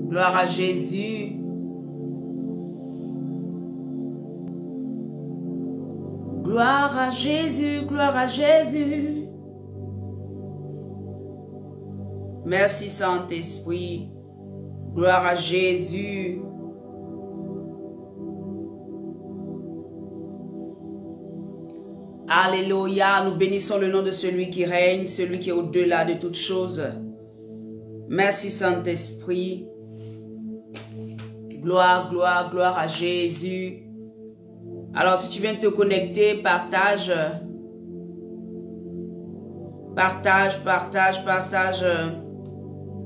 Gloire à Jésus. Gloire à Jésus, gloire à Jésus. Merci Saint-Esprit. Gloire à Jésus. Alléluia, nous bénissons le nom de celui qui règne, celui qui est au-delà de toutes choses. Merci Saint-Esprit. Gloire, gloire, gloire à Jésus. Alors si tu viens te connecter, partage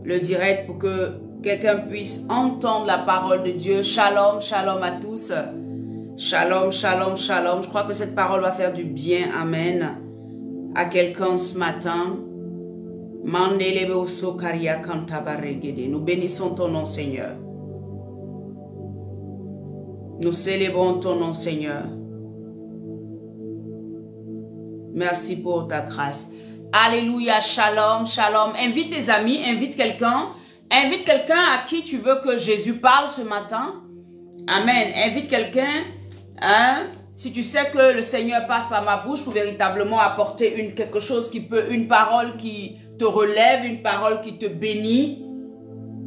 le direct pour que quelqu'un puisse entendre la parole de Dieu. Shalom, shalom à tous. Shalom, shalom, shalom. Je crois que cette parole va faire du bien, amen, à quelqu'un ce matin. Nous bénissons ton nom, Seigneur. Nous célébrons ton nom, Seigneur. Merci pour ta grâce. Alléluia, shalom, shalom. Invite tes amis, invite quelqu'un. Invite quelqu'un à qui tu veux que Jésus parle ce matin. Amen. Invite quelqu'un. Hein? Si tu sais que le Seigneur passe par ma bouche pour véritablement apporter quelque chose qui peut, une parole qui te relève, une parole qui te bénit.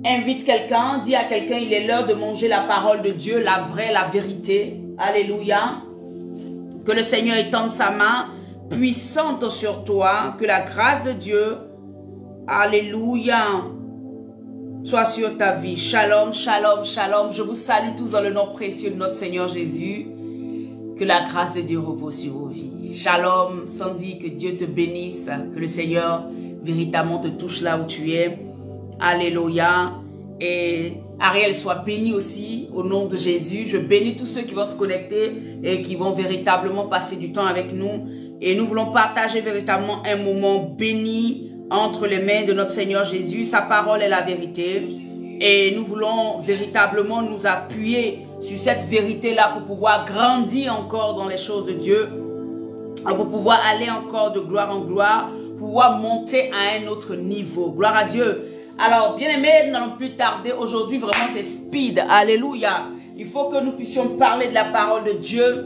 Invite quelqu'un, dis à quelqu'un, il est l'heure de manger la parole de Dieu, la vraie, la vérité. Alléluia. Que le Seigneur étende sa main puissante sur toi, que la grâce de Dieu, alléluia, soit sur ta vie. Shalom, shalom, shalom. Je vous salue tous dans le nom précieux de notre Seigneur Jésus. Que la grâce de Dieu repose sur vos vies. Shalom, Sandy, que Dieu te bénisse, que le Seigneur véritablement te touche là où tu es. Alléluia. Et Ariel soit béni aussi au nom de Jésus. Je bénis tous ceux qui vont se connecter et qui vont véritablement passer du temps avec nous. Et nous voulons partager véritablement un moment béni entre les mains de notre Seigneur Jésus. Sa parole est la vérité. Et nous voulons véritablement nous appuyer sur cette vérité-là pour pouvoir grandir encore dans les choses de Dieu, pour pouvoir aller encore de gloire en gloire, pouvoir monter à un autre niveau. Gloire à Dieu. Alors, bien aimés, nous n'allons plus tarder. Aujourd'hui, vraiment, c'est speed. Alléluia. Il faut que nous puissions parler de la parole de Dieu.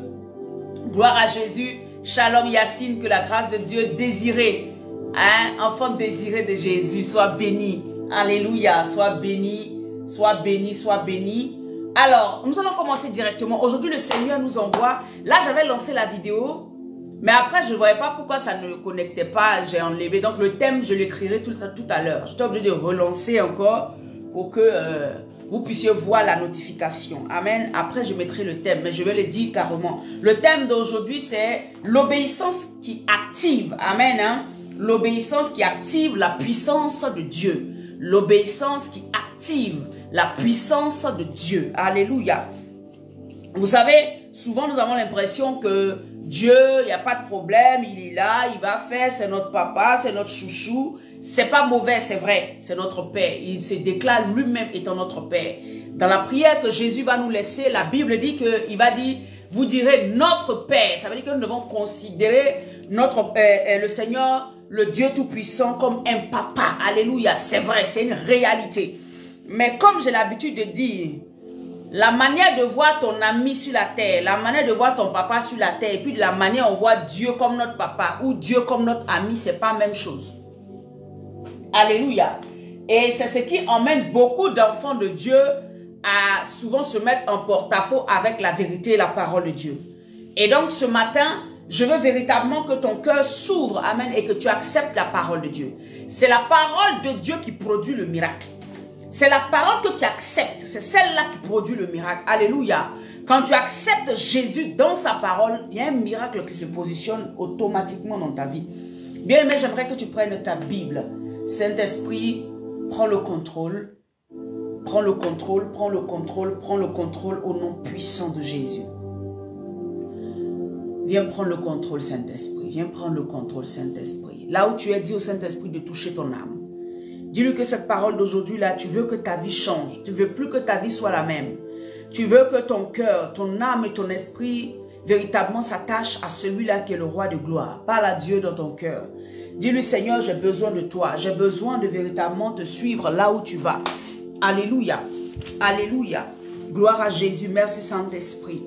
Gloire à Jésus. Shalom Yacine, que la grâce de Dieu désirée, hein, enfant désiré de Jésus, soit béni. Alléluia. Soit béni, soit béni, soit béni. Alors, nous allons commencer directement. Aujourd'hui, le Seigneur nous envoie. Là, j'avais lancé la vidéo. Mais après, je ne voyais pas pourquoi ça ne connectait pas. J'ai enlevé. Donc, le thème, je l'écrirai tout à l'heure. J'étais obligé de relancer encore pour que vous puissiez voir la notification. Amen. Après, je mettrai le thème, mais je vais le dire carrément. Le thème d'aujourd'hui, c'est l'obéissance qui active. Amen. Hein? L'obéissance qui active la puissance de Dieu. L'obéissance qui active la puissance de Dieu. Alléluia. Vous savez, souvent, nous avons l'impression que Dieu, il n'y a pas de problème, il est là, il va faire, c'est notre papa, c'est notre chouchou. C'est pas mauvais, c'est vrai, c'est notre Père. Il se déclare lui-même étant notre Père. Dans la prière que Jésus va nous laisser, la Bible dit qu'il va dire, vous direz notre Père. Ça veut dire que nous devons considérer notre Père, le Seigneur, le Dieu Tout-Puissant comme un papa. Alléluia, c'est vrai, c'est une réalité. Mais comme j'ai l'habitude de dire, la manière de voir ton ami sur la terre, la manière de voir ton papa sur la terre, et puis de la manière on voit Dieu comme notre papa ou Dieu comme notre ami, c'est pas la même chose. Alléluia. Et c'est ce qui emmène beaucoup d'enfants de Dieu à souvent se mettre en porte-à-faux avec la vérité et la parole de Dieu. Et donc ce matin, je veux véritablement que ton cœur s'ouvre, amen, et que tu acceptes la parole de Dieu. C'est la parole de Dieu qui produit le miracle. C'est la parole que tu acceptes. C'est celle-là qui produit le miracle. Alléluia. Quand tu acceptes Jésus dans sa parole, il y a un miracle qui se positionne automatiquement dans ta vie. Bien aimé, j'aimerais que tu prennes ta Bible. Saint-Esprit, prends le contrôle. Prends le contrôle, prends le contrôle, prends le contrôle au nom puissant de Jésus. Viens prendre le contrôle, Saint-Esprit. Viens prendre le contrôle, Saint-Esprit. Là où tu es, dis au Saint-Esprit de toucher ton âme. Dis-lui que cette parole d'aujourd'hui-là, tu veux que ta vie change. Tu ne veux plus que ta vie soit la même. Tu veux que ton cœur, ton âme et ton esprit véritablement s'attachent à celui-là qui est le roi de gloire. Parle à Dieu dans ton cœur. Dis-lui, Seigneur, j'ai besoin de toi. J'ai besoin de véritablement te suivre là où tu vas. Alléluia. Alléluia. Gloire à Jésus. Merci Saint-Esprit.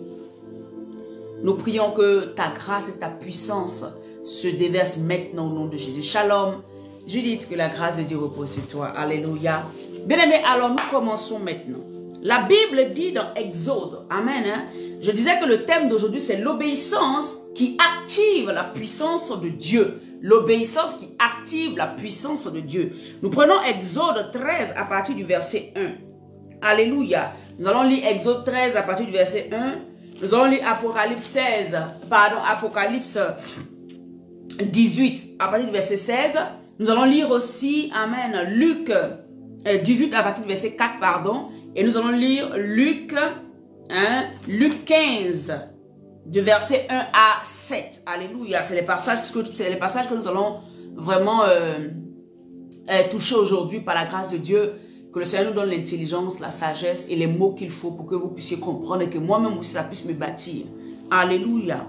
Nous prions que ta grâce et ta puissance se déversent maintenant au nom de Jésus. Shalom. Judith, que la grâce de Dieu repose sur toi. Alléluia. Bien-aimés, alors nous commençons maintenant. La Bible dit dans Exode, amen, hein, je disais que le thème d'aujourd'hui c'est l'obéissance qui active la puissance de Dieu. L'obéissance qui active la puissance de Dieu. Nous prenons Exode 13 à partir du verset 1. Alléluia. Nous allons lire Exode 13 à partir du verset 1. Nous allons lire Apocalypse 18 à partir du verset 16. Nous allons lire aussi, amen, Luc 18 à partir du verset 4, pardon. Et nous allons lire Luc 15, du verset 1 à 7. Alléluia. C'est les passages que nous allons vraiment toucher aujourd'hui par la grâce de Dieu. Que le Seigneur nous donne l'intelligence, la sagesse et les mots qu'il faut pour que vous puissiez comprendre et que moi-même aussi ça puisse me bâtir. Alléluia.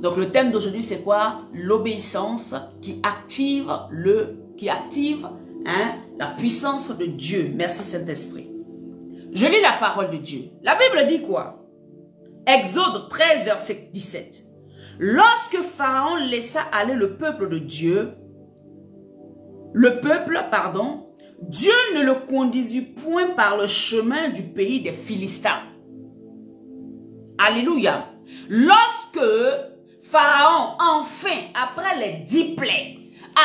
Donc le thème d'aujourd'hui c'est quoi? L'obéissance qui active, la puissance de Dieu. Merci Saint-Esprit. Je lis la parole de Dieu. La Bible dit quoi? Exode 13 verset 17. Lorsque Pharaon laissa aller le peuple de Dieu, Dieu ne le conduisit point par le chemin du pays des Philistins. Alléluia. Lorsque Pharaon, enfin, après les 10 plaies,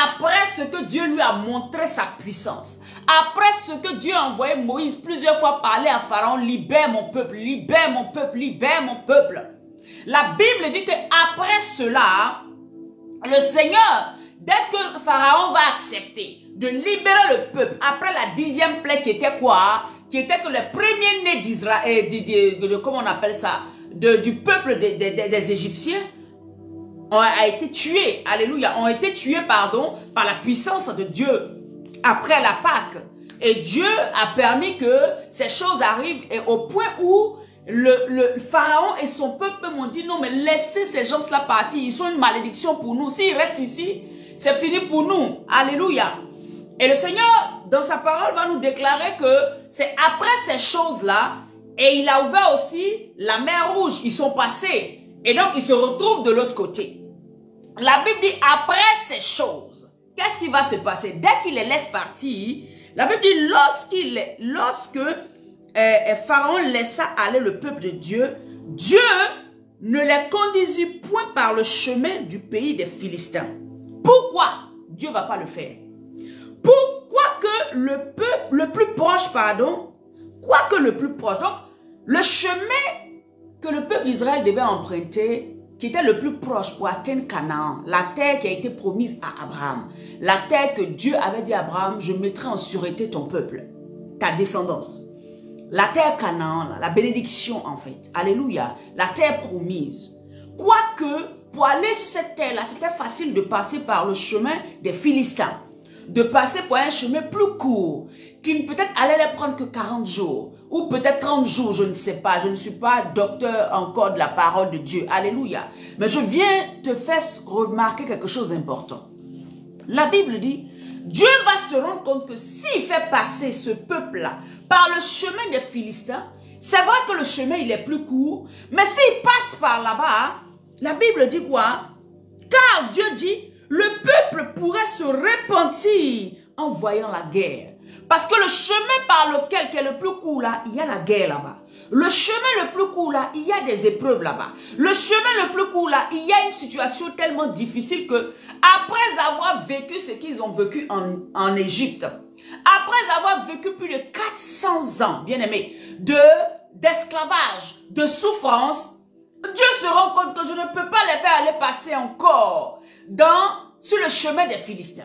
après ce que Dieu lui a montré sa puissance, après ce que Dieu a envoyé Moïse plusieurs fois parler à Pharaon, libère mon peuple, libère mon peuple, libère mon peuple. La Bible dit qu'après cela, le Seigneur, dès que Pharaon va accepter de libérer le peuple, après la 10e plaie qui était quoi? Qui était que les premiers-nés d'Israël, comment on appelle ça? Du peuple des Égyptiens, a été tués, alléluia, ont été tués, pardon, par la puissance de Dieu après la Pâque. Et Dieu a permis que ces choses arrivent et au point où le Pharaon et son peuple m'ont dit non mais laissez ces gens-là partir, ils sont une malédiction pour nous. S'ils restent ici, c'est fini pour nous. Alléluia. Et le Seigneur, dans sa parole, va nous déclarer que c'est après ces choses-là, et il a ouvert aussi la mer Rouge, ils sont passés. Et donc, ils se retrouvent de l'autre côté. La Bible dit, après ces choses, qu'est-ce qui va se passer? Dès qu'il les laisse partir, la Bible dit, lorsque Pharaon laissa aller le peuple de Dieu, Dieu ne les conduisit point par le chemin du pays des Philistins. Pourquoi Dieu ne va pas le faire? Pourquoi que le peuple le plus proche, pardon, quoique le plus proche, donc le chemin que le peuple d'Israël devait emprunter, qui était le plus proche pour atteindre Canaan, la terre qui a été promise à Abraham, la terre que Dieu avait dit à Abraham, je mettrai en sûreté ton peuple, ta descendance. La terre Canaan, la bénédiction en fait, alléluia, la terre promise. Quoique, pour aller sur cette terre-là, c'était facile de passer par le chemin des Philistins, de passer par un chemin plus court, qui peut-être allait les prendre que 40 jours, ou peut-être 30 jours, je ne sais pas, je ne suis pas docteur encore de la parole de Dieu, alléluia. Mais je viens te faire remarquer quelque chose d'important. La Bible dit, Dieu va se rendre compte que s'il fait passer ce peuple-là par le chemin des Philistins, c'est vrai que le chemin il est plus court, mais s'il passe par là-bas, la Bible dit quoi? Car Dieu dit, le peuple pourrait se repentir en voyant la guerre. Parce que le chemin par lequel, qui est le plus court là, il y a la guerre là-bas. Le chemin le plus court là, il y a des épreuves là-bas. Le chemin le plus court là, il y a une situation tellement difficile que, après avoir vécu ce qu'ils ont vécu en Égypte, après avoir vécu plus de 400 ans, bien aimé, d'esclavage, de souffrance, Dieu se rend compte que je ne peux pas les faire aller passer encore sur le chemin des Philistins.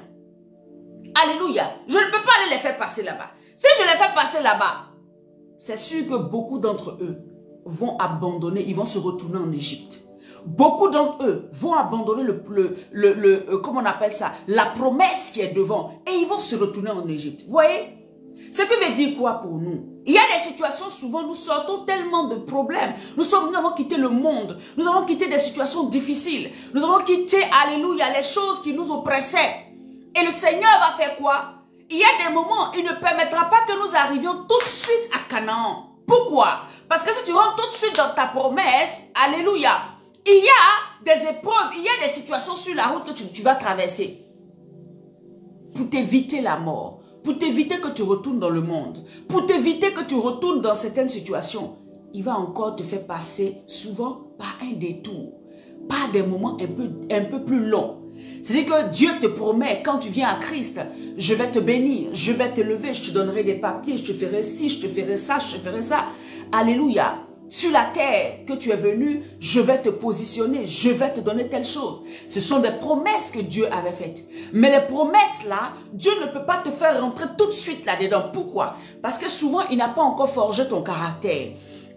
Alléluia. Je ne peux pas aller les faire passer là-bas. Si je les fais passer là-bas, c'est sûr que beaucoup d'entre eux vont abandonner, ils vont se retourner en Égypte. Beaucoup d'entre eux vont abandonner comment on appelle ça, la promesse qui est devant, et ils vont se retourner en Égypte. Vous voyez? Ce qui veut dire quoi pour nous? Il y a des situations, souvent, nous sortons tellement de problèmes. Nous avons quitté le monde. Nous avons quitté des situations difficiles. Nous avons quitté, alléluia, les choses qui nous oppressaient. Et le Seigneur va faire quoi? il y a des moments, il ne permettra pas que nous arrivions tout de suite à Canaan. Pourquoi? Parce que si tu rentres tout de suite dans ta promesse, alléluia, il y a des épreuves, il y a des situations sur la route que tu vas traverser. Pour t'éviter la mort, pour t'éviter que tu retournes dans le monde, pour t'éviter que tu retournes dans certaines situations, il va encore te faire passer souvent par un détour, par des moments un peu plus longs. C'est-à-dire que Dieu te promet, quand tu viens à Christ, je vais te bénir, je vais te lever, je te donnerai des papiers, je te ferai ci, je te ferai ça, je te ferai ça. Alléluia. Sur la terre que tu es venu, je vais te positionner, je vais te donner telle chose. Ce sont des promesses que Dieu avait faites. Mais les promesses là, Dieu ne peut pas te faire rentrer tout de suite là-dedans. Pourquoi? Parce que souvent, il n'a pas encore forgé ton caractère.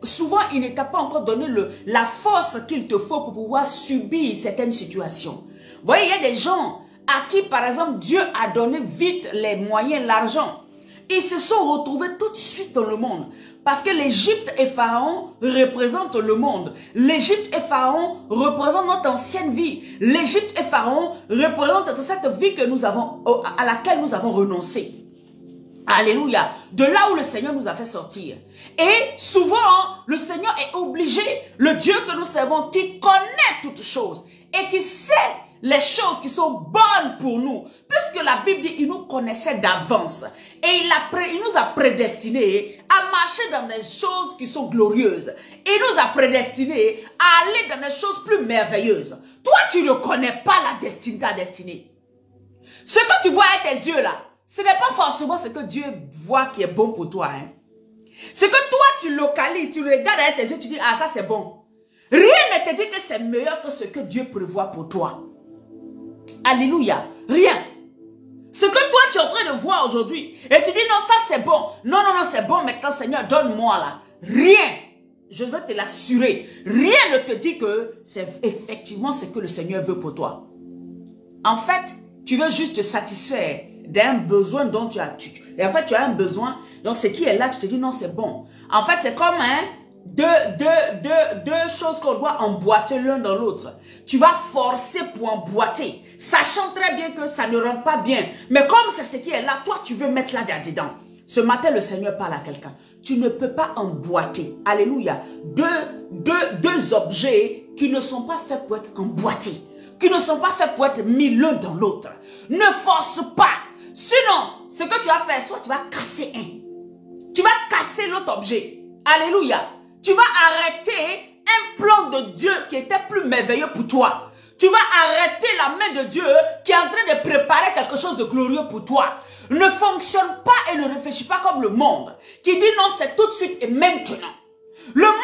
Souvent, il ne t'a pas encore donné la force qu'il te faut pour pouvoir subir certaines situations. Vous voyez, il y a des gens à qui, par exemple, Dieu a donné vite les moyens, l'argent. Ils se sont retrouvés tout de suite dans le monde. Parce que l'Égypte et Pharaon représentent le monde. L'Égypte et Pharaon représentent notre ancienne vie. L'Égypte et Pharaon représentent cette vie que nous avons, à laquelle nous avons renoncé. Alléluia. De là où le Seigneur nous a fait sortir. Et souvent, le Seigneur est obligé, le Dieu que nous servons, qui connaît toutes choses et qui sait les choses qui sont bonnes pour nous. Puisque la Bible dit, il nous connaissait d'avance. Et il nous a prédestinés à marcher dans des choses qui sont glorieuses. Il nous a prédestinés à aller dans des choses plus merveilleuses. Toi, tu ne connais pas ta destinée. Ce que tu vois avec tes yeux là, ce n'est pas forcément ce que Dieu voit qui est bon pour toi. Hein. Ce que toi, tu localises, tu regardes avec tes yeux, tu dis, ah ça c'est bon. Rien ne te dit que c'est meilleur que ce que Dieu prévoit pour toi. Alléluia. Rien. Ce que toi tu es en train de voir aujourd'hui, et tu dis non, ça c'est bon. Non, non, non, c'est bon maintenant, Seigneur, donne-moi là. Rien. Je veux te l'assurer. Rien ne te dit que c'est effectivement ce que le Seigneur veut pour toi. En fait, tu veux juste te satisfaire d'un besoin dont tu as. Et en fait, tu as un besoin. Donc, ce qui est là, tu te dis non, c'est bon. En fait, c'est comme deux choses qu'on doit emboîter l'un dans l'autre. Tu vas forcer pour emboîter, sachant très bien que ça ne rentre pas bien. Mais comme c'est ce qui est là, toi, tu veux mettre là-dedans. Ce matin, le Seigneur parle à quelqu'un. Tu ne peux pas emboîter. Alléluia. Deux objets qui ne sont pas faits pour être emboîtés. Qui ne sont pas faits pour être mis l'un dans l'autre. Ne force pas. Sinon, ce que tu vas faire, soit tu vas casser un. Tu vas casser l'autre objet. Alléluia. Tu vas arrêter un plan de Dieu qui était plus merveilleux pour toi. Tu vas arrêter la main de Dieu qui est en train de préparer quelque chose de glorieux pour toi. Ne fonctionne pas et ne réfléchis pas comme le monde qui dit non, c'est tout de suite et maintenant. Le monde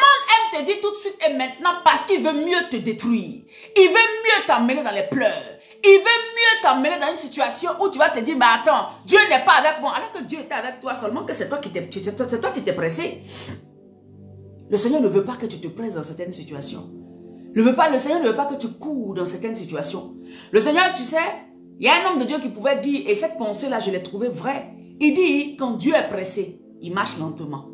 aime te dire tout de suite et maintenant parce qu'il veut mieux te détruire. Il veut mieux t'emmener dans les pleurs. Il veut mieux t'emmener dans une situation où tu vas te dire, mais attends, Dieu n'est pas avec moi. Alors que Dieu était avec toi, seulement que c'est toi qui t'es pressé. Le Seigneur ne veut pas que tu te presses dans certaines situations. Le Seigneur ne veut pas que tu cours dans certaines situations. Le Seigneur, tu sais, il y a un homme de Dieu qui pouvait dire, et cette pensée-là, je l'ai trouvée vraie. Il dit, quand Dieu est pressé, il marche lentement.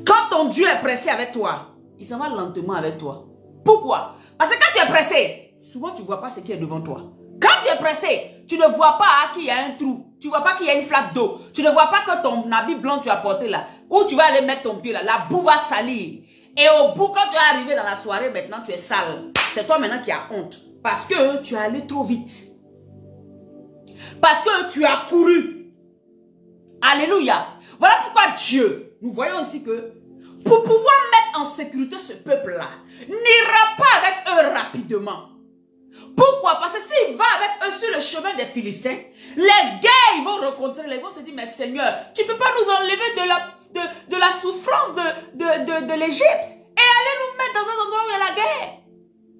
Quand ton Dieu est pressé avec toi, il s'en va lentement avec toi. Pourquoi? Parce que quand tu es pressé, souvent tu ne vois pas ce qui est devant toi. Quand tu es pressé, tu ne vois pas qu'il y a un trou. Tu ne vois pas qu'il y a une flaque d'eau. Tu ne vois pas que ton habit blanc que tu as porté là, où tu vas aller mettre ton pied là, la boue va salir. Et au bout, quand tu es arrivé dans la soirée, maintenant tu es sale. C'est toi maintenant qui as honte. Parce que tu es allé trop vite. Parce que tu as couru. Alléluia. Voilà pourquoi Dieu, nous voyons ici que pour pouvoir mettre en sécurité ce peuple-là, n'ira pas avec eux rapidement. Pourquoi? Parce que s'il va avec eux sur le chemin des Philistins, les guerres, ils vont rencontrer, ils vont se dire, mais Seigneur, tu ne peux pas nous enlever de la souffrance de l'Égypte et aller nous mettre dans un endroit où il y a la guerre.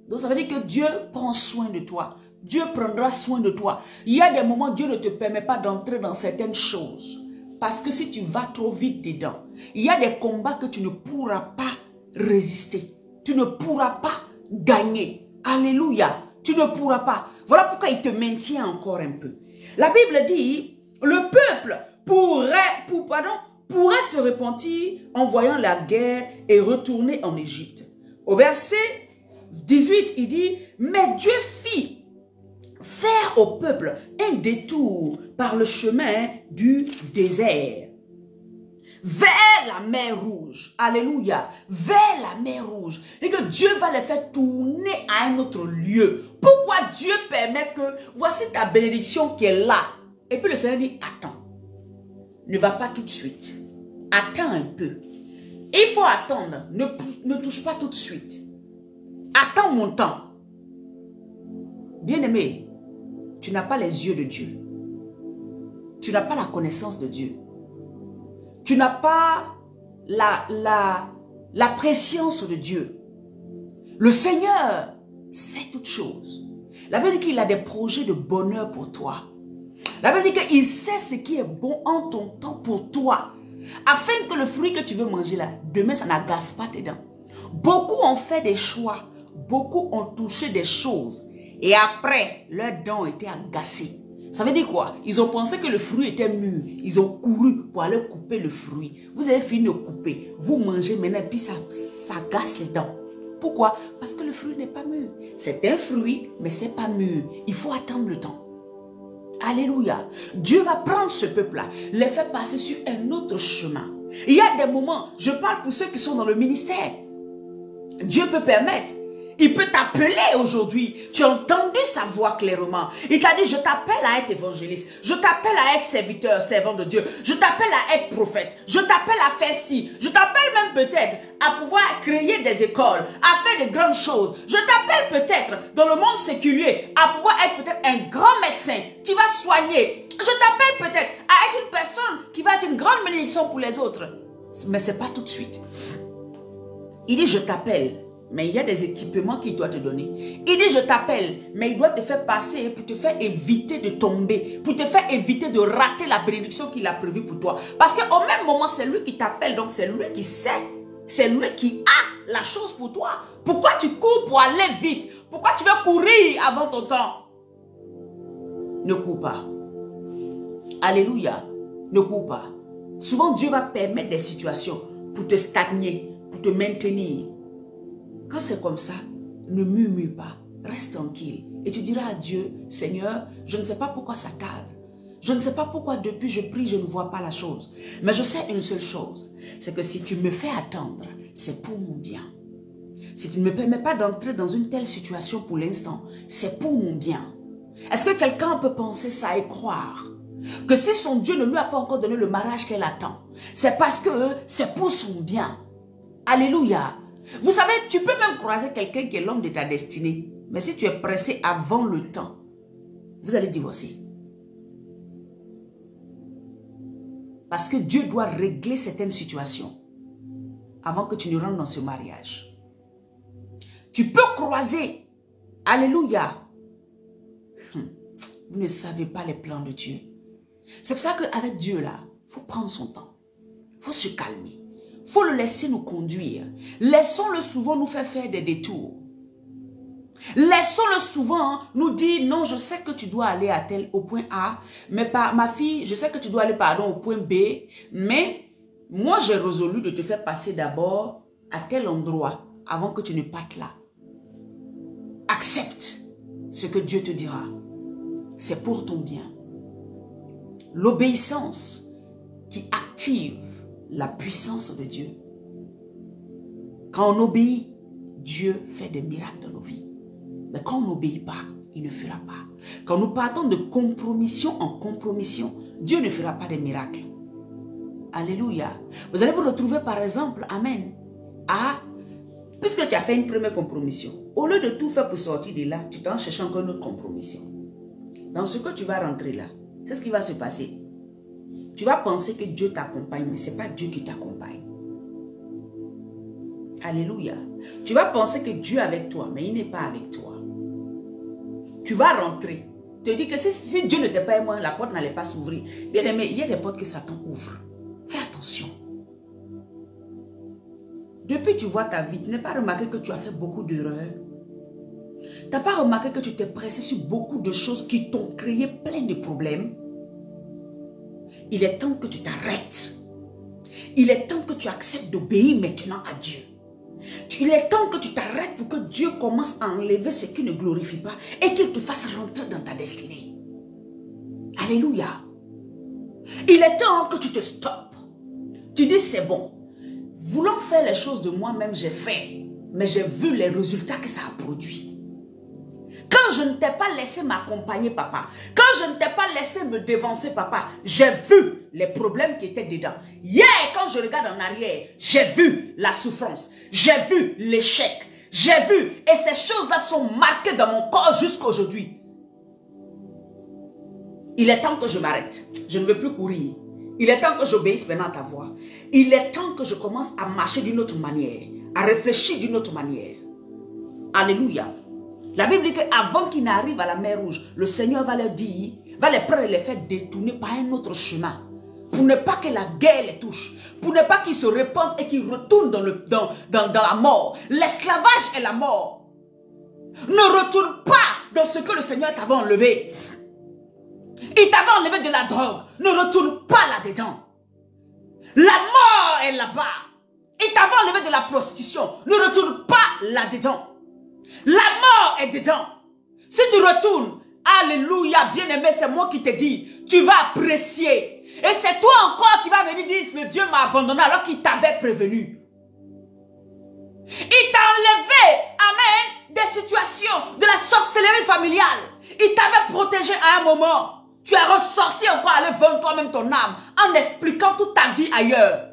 Donc ça veut dire que Dieu prend soin de toi. Dieu prendra soin de toi. Il y a des moments où Dieu ne te permet pas d'entrer dans certaines choses. Parce que si tu vas trop vite dedans, il y a des combats que tu ne pourras pas résister. Tu ne pourras pas gagner. Alléluia. Tu ne pourras pas. Voilà pourquoi il te maintient encore un peu. La Bible dit, le peuple pourrait se repentir en voyant la guerre et retourner en Égypte. Au verset 18, il dit, mais Dieu fit faire au peuple un détour par le chemin du désert, vers la mer Rouge. Alléluia. Vers la mer Rouge. Et que Dieu va les faire tourner à un autre lieu. Pourquoi Dieu permet que, voici ta bénédiction qui est là. Et puis le Seigneur dit, attends. Ne va pas tout de suite. Attends un peu. Il faut attendre. Ne touche pas tout de suite. Attends mon temps. Bien-aimé, tu n'as pas les yeux de Dieu. Tu n'as pas la connaissance de Dieu. Tu n'as pas la préscience de Dieu. Le Seigneur sait toutes choses. La Bible dit qu'il a des projets de bonheur pour toi. La Bible dit qu'il sait ce qui est bon en ton temps pour toi. Afin que le fruit que tu veux manger là, demain ça n'agace pas tes dents. Beaucoup ont fait des choix. Beaucoup ont touché des choses. Et après, leurs dents ont été agacées. Ça veut dire quoi? Ils ont pensé que le fruit était mûr. Ils ont couru pour aller couper le fruit. Vous avez fini de couper. Vous mangez maintenant et puis ça gasse les dents. Pourquoi? Parce que le fruit n'est pas mûr. C'est un fruit, mais ce n'est pas mûr. Il faut attendre le temps. Alléluia. Dieu va prendre ce peuple-là, les faire passer sur un autre chemin. Il y a des moments, je parle pour ceux qui sont dans le ministère. Dieu peut permettre. Il peut t'appeler aujourd'hui. Tu as entendu sa voix clairement. Il t'a dit, je t'appelle à être évangéliste. Je t'appelle à être serviteur, servant de Dieu. Je t'appelle à être prophète. Je t'appelle à faire ci. Je t'appelle même peut-être à pouvoir créer des écoles, à faire de grandes choses. Je t'appelle peut-être dans le monde séculier à pouvoir être peut-être un grand médecin qui va soigner. Je t'appelle peut-être à être une personne qui va être une grande bénédiction pour les autres. Mais ce n'est pas tout de suite. Il dit, je t'appelle. Mais il y a des équipements qu'il doit te donner. Il dit, je t'appelle, mais il doit te faire passer pour te faire éviter de tomber, pour te faire éviter de rater la bénédiction qu'il a prévue pour toi. Parce qu'au même moment, c'est lui qui t'appelle, donc c'est lui qui sait, c'est lui qui a la chose pour toi. Pourquoi tu cours pour aller vite? Pourquoi tu veux courir avant ton temps? Ne cours pas. Alléluia. Ne cours pas. Souvent, Dieu va permettre des situations pour te stagner, pour te maintenir. Quand c'est comme ça, ne murmure pas, reste tranquille. Et tu diras à Dieu, Seigneur, je ne sais pas pourquoi ça tarde. Je ne sais pas pourquoi depuis je prie, je ne vois pas la chose. Mais je sais une seule chose, c'est que si tu me fais attendre, c'est pour mon bien. Si tu ne me permets pas d'entrer dans une telle situation pour l'instant, c'est pour mon bien. Est-ce que quelqu'un peut penser ça et croire que si son Dieu ne lui a pas encore donné le mariage qu'elle attend, c'est parce que c'est pour son bien. Alléluia. Vous savez, tu peux même croiser quelqu'un qui est l'homme de ta destinée. Mais si tu es pressé avant le temps, vous allez divorcer. Parce que Dieu doit régler certaines situations avant que tu ne rentres dans ce mariage. Tu peux croiser. Alléluia. Vous ne savez pas les plans de Dieu. C'est pour ça qu'avec Dieu là, il faut prendre son temps. Il faut se calmer. Il faut le laisser nous conduire. Laissons-le souvent nous faire des détours. Laissons-le souvent nous dire, non, je sais que tu dois aller au point A, mais ma fille, je sais que tu dois aller au point B, mais moi j'ai résolu de te faire passer d'abord à tel endroit avant que tu ne partes là. Accepte ce que Dieu te dira. C'est pour ton bien. L'obéissance qui active la puissance de Dieu. Quand on obéit, Dieu fait des miracles dans nos vies. Mais quand on n'obéit pas, il ne fera pas. Quand nous partons de compromission en compromission, Dieu ne fera pas de miracles. Alléluia. Vous allez vous retrouver par exemple, amen, puisque tu as fait une première compromission, au lieu de tout faire pour sortir de là, tu t'en cherches encore une autre compromission. Dans ce que tu vas rentrer là, c'est ce qui va se passer. Tu vas penser que Dieu t'accompagne, mais ce n'est pas Dieu qui t'accompagne. Alléluia. Tu vas penser que Dieu est avec toi, mais il n'est pas avec toi. Tu vas rentrer. Tu te dis que si Dieu n'était pas avec moi, la porte n'allait pas s'ouvrir. Bien aimé, il y a des portes que Satan ouvre. Fais attention. Depuis que tu vois ta vie, tu n'as pas remarqué que tu as fait beaucoup d'erreurs. Tu n'as pas remarqué que tu t'es pressé sur beaucoup de choses qui t'ont créé plein de problèmes. Il est temps que tu t'arrêtes. Il est temps que tu acceptes d'obéir maintenant à Dieu. Il est temps que tu t'arrêtes pour que Dieu commence à enlever ce qui ne glorifie pas et qu'il te fasse rentrer dans ta destinée. Alléluia. Il est temps que tu te stoppes. Tu dis c'est bon. Voulant faire les choses de moi-même, j'ai fait. Mais j'ai vu les résultats que ça a produit. Quand je ne t'ai pas laissé m'accompagner, papa, quand je ne t'ai pas laissé me dévancer, papa, j'ai vu les problèmes qui étaient dedans. Hier, quand je regarde en arrière, j'ai vu la souffrance, j'ai vu l'échec, j'ai vu, et ces choses-là sont marquées dans mon corps jusqu'à aujourd'hui. Il est temps que je m'arrête. Je ne veux plus courir. Il est temps que j'obéisse maintenant à ta voix. Il est temps que je commence à marcher d'une autre manière, à réfléchir d'une autre manière. Alléluia. La Bible dit qu'avant qu'ils n'arrivent à la mer Rouge, le Seigneur va leur dire, va les prendre et les faire détourner par un autre chemin. Pour ne pas que la guerre les touche. Pour ne pas qu'ils se répandent et qu'ils retournent dans la mort. L'esclavage et la mort. Ne retourne pas dans ce que le Seigneur t'avait enlevé. Il t'avait enlevé de la drogue. Ne retourne pas là-dedans. La mort est là-bas. Il t'avait enlevé de la prostitution. Ne retourne pas là-dedans. La mort est dedans. Si tu retournes, alléluia, bien-aimé, c'est moi qui te dis, tu vas apprécier. Et c'est toi encore qui vas venir dire, mais Dieu m'a abandonné alors qu'il t'avait prévenu. Il t'a enlevé, amen, des situations, de la sorcellerie familiale. Il t'avait protégé à un moment. Tu es ressorti encore à aller vendre toi-même ton âme en expliquant toute ta vie ailleurs.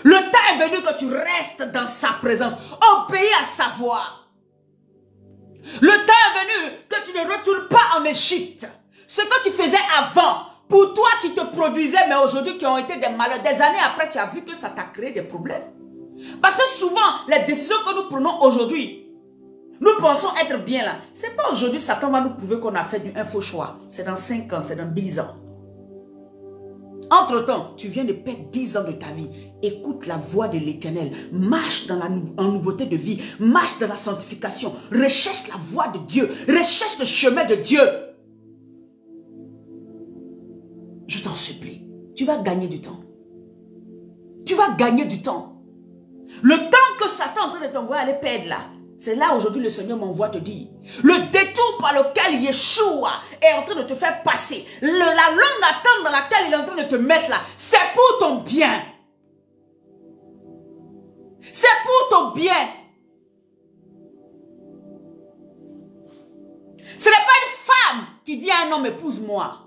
Le temps est venu que tu restes dans sa présence, obéis à sa voix. Le temps est venu que tu ne retournes pas en Égypte. Ce que tu faisais avant, pour toi qui te produisait, mais aujourd'hui qui ont été des malheurs, des années après, tu as vu que ça t'a créé des problèmes. Parce que souvent, les décisions que nous prenons aujourd'hui, nous pensons être bien là. Ce n'est pas aujourd'hui, Satan va nous prouver qu'on a fait un faux choix. C'est dans 5 ans, c'est dans 10 ans. Entre-temps, tu viens de perdre 10 ans de ta vie. Écoute la voix de l'Éternel. Marche dans en nouveauté de vie. Marche dans la sanctification. Recherche la voix de Dieu. Recherche le chemin de Dieu. Je t'en supplie. Tu vas gagner du temps. Tu vas gagner du temps. Le temps que Satan est en train de t'envoyer aller perdre là, c'est là aujourd'hui le Seigneur m'envoie te dire. Le détour par lequel Yeshua est en train de te faire passer, la longue attente dans laquelle il est en train de te mettre là, c'est pour ton bien. C'est pour ton bien. Ce n'est pas une femme qui dit à un homme épouse-moi.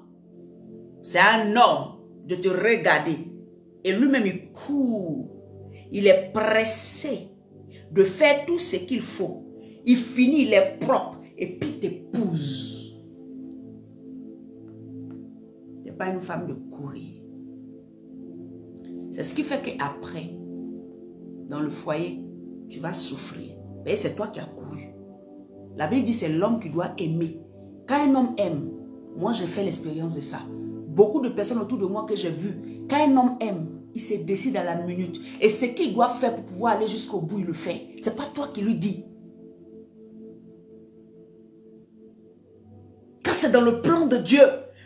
C'est un homme de te regarder. Et lui-même il court. Il est pressé de faire tout ce qu'il faut. Il finit, il est propre. Et puis t'épouse. Tu n'es pas une femme de courir. C'est ce qui fait qu'après, dans le foyer, tu vas souffrir. Mais c'est toi qui as couru. La Bible dit c'est l'homme qui doit aimer. Quand un homme aime, moi j'ai fait l'expérience de ça. Beaucoup de personnes autour de moi que j'ai vues, quand un homme aime, il se décide à la minute. Et ce qu'il doit faire pour pouvoir aller jusqu'au bout, il le fait. Ce n'est pas toi qui lui dis. Quand c'est dans le plan de Dieu,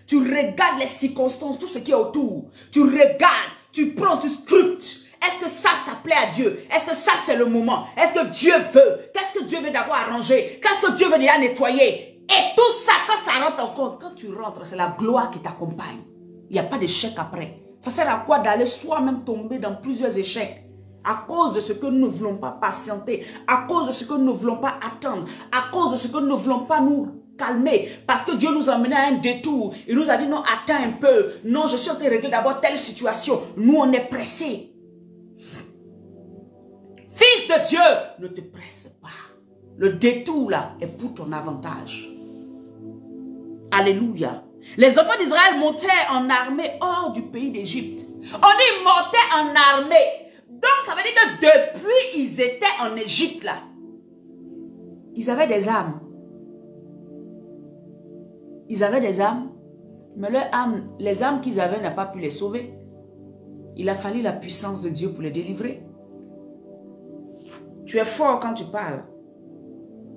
tu regardes les circonstances, tout ce qui est autour. Tu regardes, tu prends, tu scrutes. Est-ce que ça plaît à Dieu? Est-ce que ça c'est le moment? Est-ce que Dieu veut? Qu'est-ce que Dieu veut d'abord arranger? Qu'est-ce que Dieu veut déjà nettoyer? Et tout ça, quand ça rentre en compte, quand tu rentres, c'est la gloire qui t'accompagne. Il n'y a pas d'échec après. Ça sert à quoi d'aller soi-même tomber dans plusieurs échecs? À cause de ce que nous ne voulons pas patienter, à cause de ce que nous ne voulons pas attendre, à cause de ce que nous ne voulons pas nous calmer. Parce que Dieu nous a emmenés à un détour. Il nous a dit non, attends un peu. Non, je suis en train de régler d'abord telle situation. Nous, on est pressés. Fils de Dieu, ne te presse pas. Le détour là est pour ton avantage. Alléluia. Les enfants d'Israël montaient en armée hors du pays d'Égypte. On dit montaient en armée. Donc ça veut dire que depuis ils étaient en Égypte là, ils avaient des armes. Ils avaient des armes, mais leurs armes, les armes qu'ils avaient n'ont pas pu les sauver. Il a fallu la puissance de Dieu pour les délivrer. Tu es fort quand tu parles.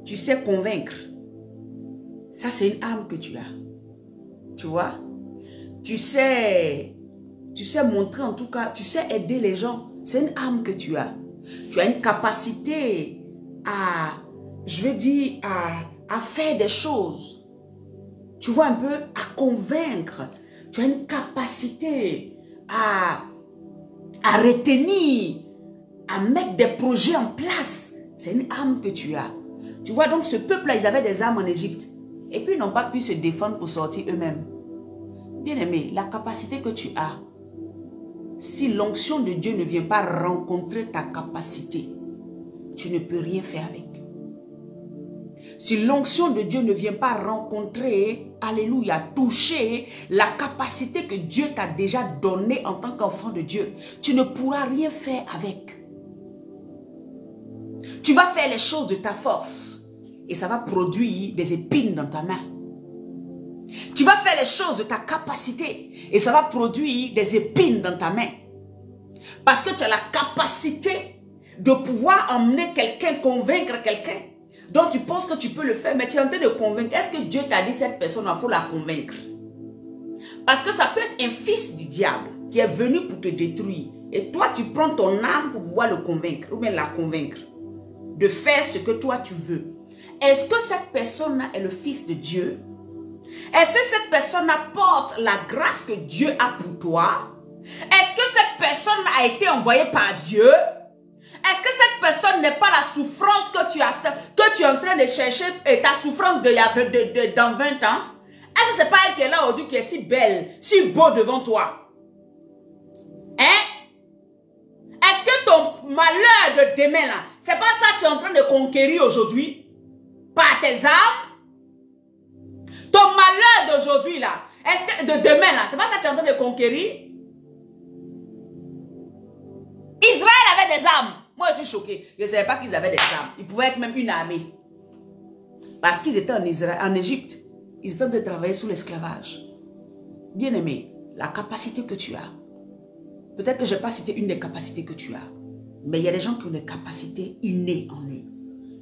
Tu sais convaincre. Ça c'est une arme que tu as. Tu vois, tu sais montrer en tout cas, tu sais aider les gens. C'est une arme que tu as. Tu as une capacité à, je veux dire, à faire des choses. Tu vois un peu, à convaincre. Tu as une capacité à retenir, à mettre des projets en place. C'est une âme que tu as. Tu vois, donc ce peuple-là, ils avaient des armes en Égypte. Et puis, ils n'ont pas pu se défendre pour sortir eux-mêmes. Bien-aimé, la capacité que tu as, si l'onction de Dieu ne vient pas rencontrer ta capacité, tu ne peux rien faire avec. Si l'onction de Dieu ne vient pas rencontrer, alléluia, toucher la capacité que Dieu t'a déjà donnée en tant qu'enfant de Dieu, tu ne pourras rien faire avec. Tu vas faire les choses de ta force et ça va produire des épines dans ta main. Tu vas faire les choses de ta capacité et ça va produire des épines dans ta main. Parce que tu as la capacité de pouvoir emmener quelqu'un, convaincre quelqu'un dont tu penses que tu peux le faire, mais tu es en train de convaincre. Est-ce que Dieu t'a dit cette personne, il faut la convaincre? Parce que ça peut être un fils du diable qui est venu pour te détruire. Et toi, tu prends ton âme pour pouvoir le convaincre ou bien la convaincre de faire ce que toi tu veux. Est-ce que cette personne-là est le fils de Dieu? Est-ce que cette personne apporte la grâce que Dieu a pour toi? Est-ce que cette personne a été envoyée par Dieu? Est-ce que cette personne n'est pas la souffrance que tu es en train de chercher et ta souffrance dans 20 ans? Est-ce que ce n'est pas elle qui est là aujourd'hui, qui est si belle, si beau devant toi? Hein? Est-ce que ton malheur de demain là, c'est pas ça que tu es en train de conquérir aujourd'hui? Par tes armes? Ton malheur d'aujourd'hui là, est-ce que de demain là, c'est pas ça que tu es en train de conquérir? Israël avait des armes. Moi je suis choquée. Je ne savais pas qu'ils avaient des armes. Ils pouvaient être même une armée. Parce qu'ils étaient en Égypte. Ils étaient en train de travailler sous l'esclavage. Bien aimé, la capacité que tu as. Peut-être que je n'ai pas cité une des capacités que tu as. Mais il y a des gens qui ont des capacités innées en eux.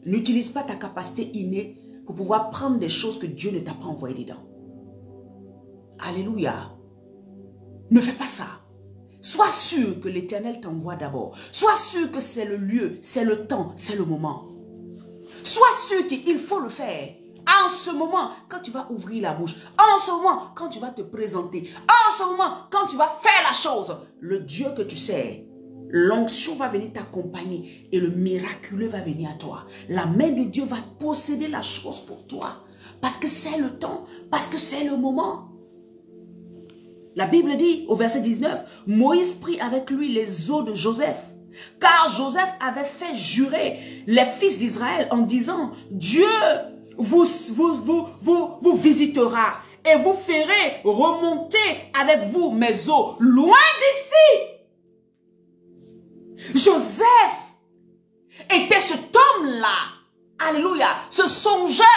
N'utilise pas ta capacité innée pour pouvoir prendre des choses que Dieu ne t'a pas envoyées dedans. Alléluia. Ne fais pas ça. Sois sûr que l'Éternel t'envoie d'abord. Sois sûr que c'est le lieu, c'est le temps, c'est le moment. Sois sûr qu'il faut le faire. En ce moment, quand tu vas ouvrir la bouche. En ce moment, quand tu vas te présenter. En ce moment, quand tu vas faire la chose. Le Dieu que tu sais, l'onction va venir t'accompagner et le miraculeux va venir à toi. La main de Dieu va posséder la chose pour toi. Parce que c'est le temps, parce que c'est le moment. La Bible dit au verset 19, Moïse prit avec lui les os de Joseph. Car Joseph avait fait jurer les fils d'Israël en disant, Dieu vous visitera et vous ferez remonter avec vous mes os loin d'ici. Joseph était cet homme-là, alléluia, ce songeur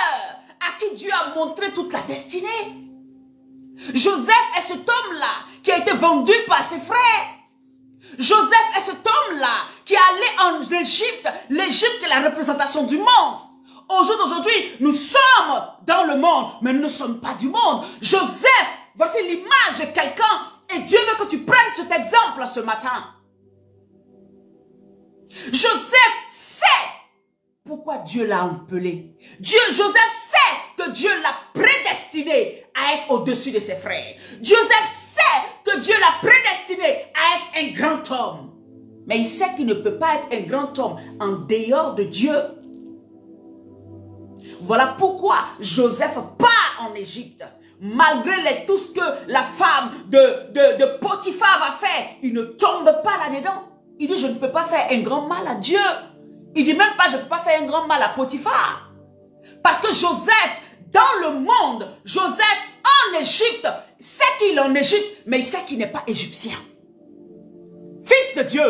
à qui Dieu a montré toute la destinée. Joseph est cet homme-là qui a été vendu par ses frères. Joseph est cet homme-là qui est allé en Égypte. L'Égypte est la représentation du monde. Au jour d'aujourd'hui, nous sommes dans le monde, mais nous ne sommes pas du monde. Joseph, voici l'image de quelqu'un et Dieu veut que tu prennes cet exemple ce matin. Joseph sait pourquoi Dieu l'a appelé. Joseph sait que Dieu l'a prédestiné à être au-dessus de ses frères. Joseph sait que Dieu l'a prédestiné à être un grand homme. Mais il sait qu'il ne peut pas être un grand homme en dehors de Dieu. Voilà pourquoi Joseph part en Égypte. Malgré tout ce que la femme de Potiphar va faire, il ne tombe pas là-dedans. Il dit, je ne peux pas faire un grand mal à Dieu. Il dit même pas, je ne peux pas faire un grand mal à Potiphar. Parce que Joseph, dans le monde, Joseph en Égypte, sait qu'il est en Égypte, mais il sait qu'il n'est pas égyptien. Fils de Dieu,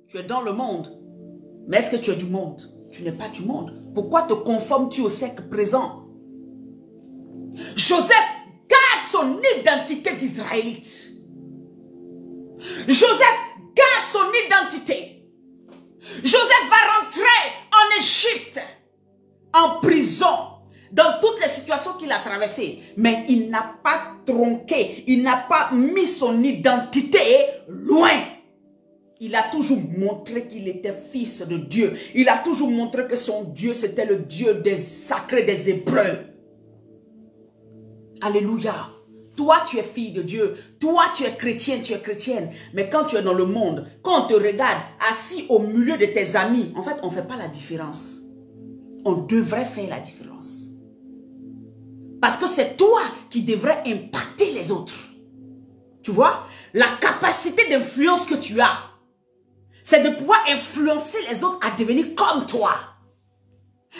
tu es dans le monde. Mais est-ce que tu es du monde? Tu n'es pas du monde. Pourquoi te conformes-tu au siècle présent? Joseph garde son identité d'Israélite. Joseph garde son identité. Joseph va rentrer en Égypte, en prison, dans toutes les situations qu'il a traversées. Mais il n'a pas tronqué, il n'a pas mis son identité loin. Il a toujours montré qu'il était fils de Dieu. Il a toujours montré que son Dieu, c'était le Dieu des sacrés des Hébreux. Alléluia. Toi, tu es fille de Dieu. Toi, tu es chrétienne, tu es chrétienne. Mais quand tu es dans le monde, quand on te regarde assis au milieu de tes amis, en fait, on ne fait pas la différence. On devrait faire la différence. Parce que c'est toi qui devrais impacter les autres. Tu vois, la capacité d'influence que tu as, c'est de pouvoir influencer les autres à devenir comme toi.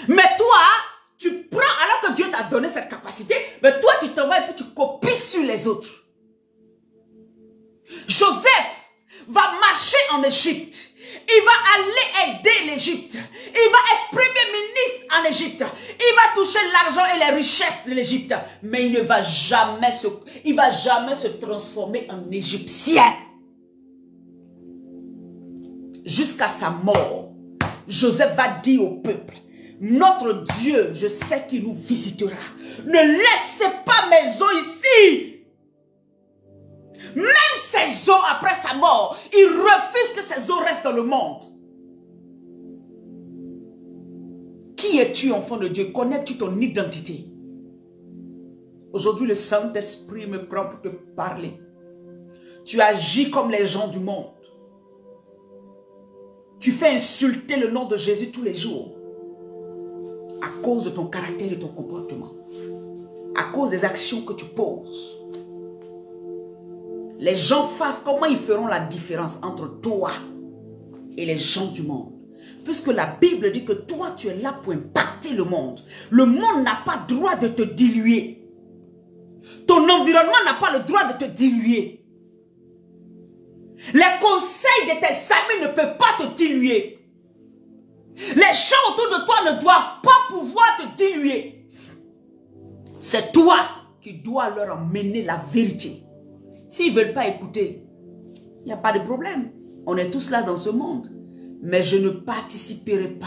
Mais toi, tu prends, alors que Dieu t'a donné cette capacité, mais toi tu t'en vas et puis tu copies sur les autres. Joseph va marcher en Égypte. Il va aller aider l'Égypte. Il va être premier ministre en Égypte. Il va toucher l'argent et les richesses de l'Égypte. Mais il ne va jamais se transformer en Égyptien. Jusqu'à sa mort, Joseph va dire au peuple, notre Dieu, je sais qu'il nous visitera. Ne laissez pas mes os ici. Même ses os après sa mort, il refuse que ses os restent dans le monde. Qui es-tu, enfant de Dieu? Connais-tu ton identité? Aujourd'hui, le Saint-Esprit me prend pour te parler. Tu agis comme les gens du monde. Tu fais insulter le nom de Jésus tous les jours. À cause de ton caractère et de ton comportement. À cause des actions que tu poses. Les gens savent comment ils feront la différence entre toi et les gens du monde. Puisque la Bible dit que toi, tu es là pour impacter le monde. Le monde n'a pas le droit de te diluer. Ton environnement n'a pas le droit de te diluer. Les conseils de tes amis ne peuvent pas te diluer. Les gens autour de toi ne doivent pas pouvoir te diluer. C'est toi qui dois leur emmener la vérité. S'ils ne veulent pas écouter, il n'y a pas de problème. On est tous là dans ce monde. Mais je ne participerai pas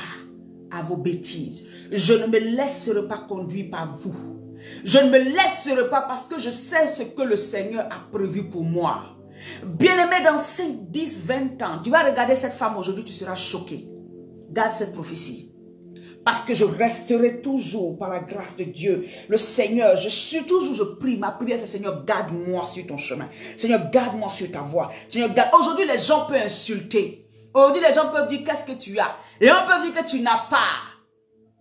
à vos bêtises. Je ne me laisserai pas conduire par vous. Je ne me laisserai pas parce que je sais ce que le Seigneur a prévu pour moi. Bien-aimé, dans 5, 10, 20 ans, tu vas regarder cette femme aujourd'hui, tu seras choqué. Garde cette prophétie. Parce que je resterai toujours par la grâce de Dieu. Le Seigneur, je prie. Ma prière, c'est Seigneur, garde-moi sur ton chemin. Seigneur, garde-moi sur ta voie. Seigneur, garde. Aujourd'hui, les gens peuvent insulter. Aujourd'hui, les gens peuvent dire qu'est-ce que tu as. Les gens peuvent dire que tu n'as pas.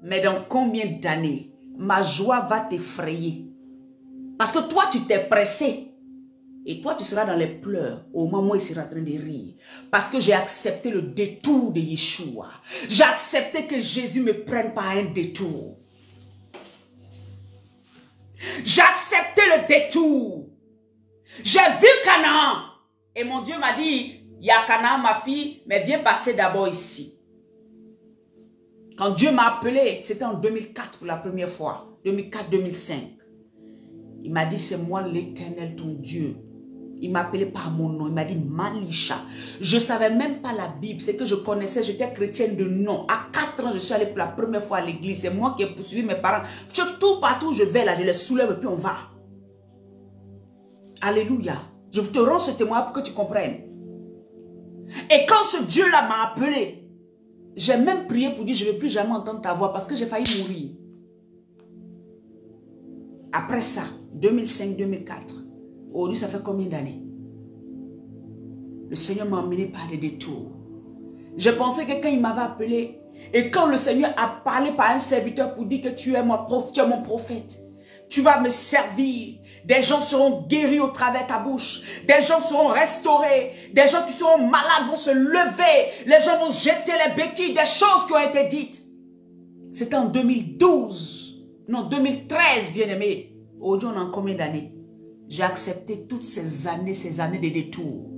Mais dans combien d'années, ma joie va t'effrayer. Parce que toi, tu t'es pressé. Et toi, tu seras dans les pleurs au moment où il sera en train de rire. Parce que j'ai accepté le détour de Yeshua. J'ai accepté que Jésus me prenne par un détour. J'ai accepté le détour. J'ai vu Canaan. Et mon Dieu m'a dit, il y a Canaan, ma fille, mais viens passer d'abord ici. Quand Dieu m'a appelé, c'était en 2004 pour la première fois. 2004-2005. Il m'a dit, c'est moi l'Éternel, ton Dieu. Il m'a appelé par mon nom. Il m'a dit Malisha. Je ne savais même pas la Bible. C'est que je connaissais. J'étais chrétienne de nom. À 4 ans, je suis allée pour la première fois à l'église. C'est moi qui ai poursuivi mes parents. Tout partout où je vais là, je les soulève et puis on va. Alléluia. Je te rends ce témoignage pour que tu comprennes. Et quand ce Dieu-là m'a appelé, j'ai même prié pour dire je ne vais plus jamais entendre ta voix parce que j'ai failli mourir. Après ça, 2005-2004. Aujourd'hui, ça fait combien d'années? Le Seigneur m'a emmené par des détours. Je pensais que quand il m'avait appelé, et quand le Seigneur a parlé par un serviteur pour dire que tu es mon prophète, tu vas me servir, des gens seront guéris au travers de ta bouche, des gens seront restaurés, des gens qui seront malades vont se lever, les gens vont jeter les béquilles, des choses qui ont été dites. C'était en 2012, non 2013, bien-aimé. Aujourd'hui, on a combien d'années? J'ai accepté toutes ces années de détours.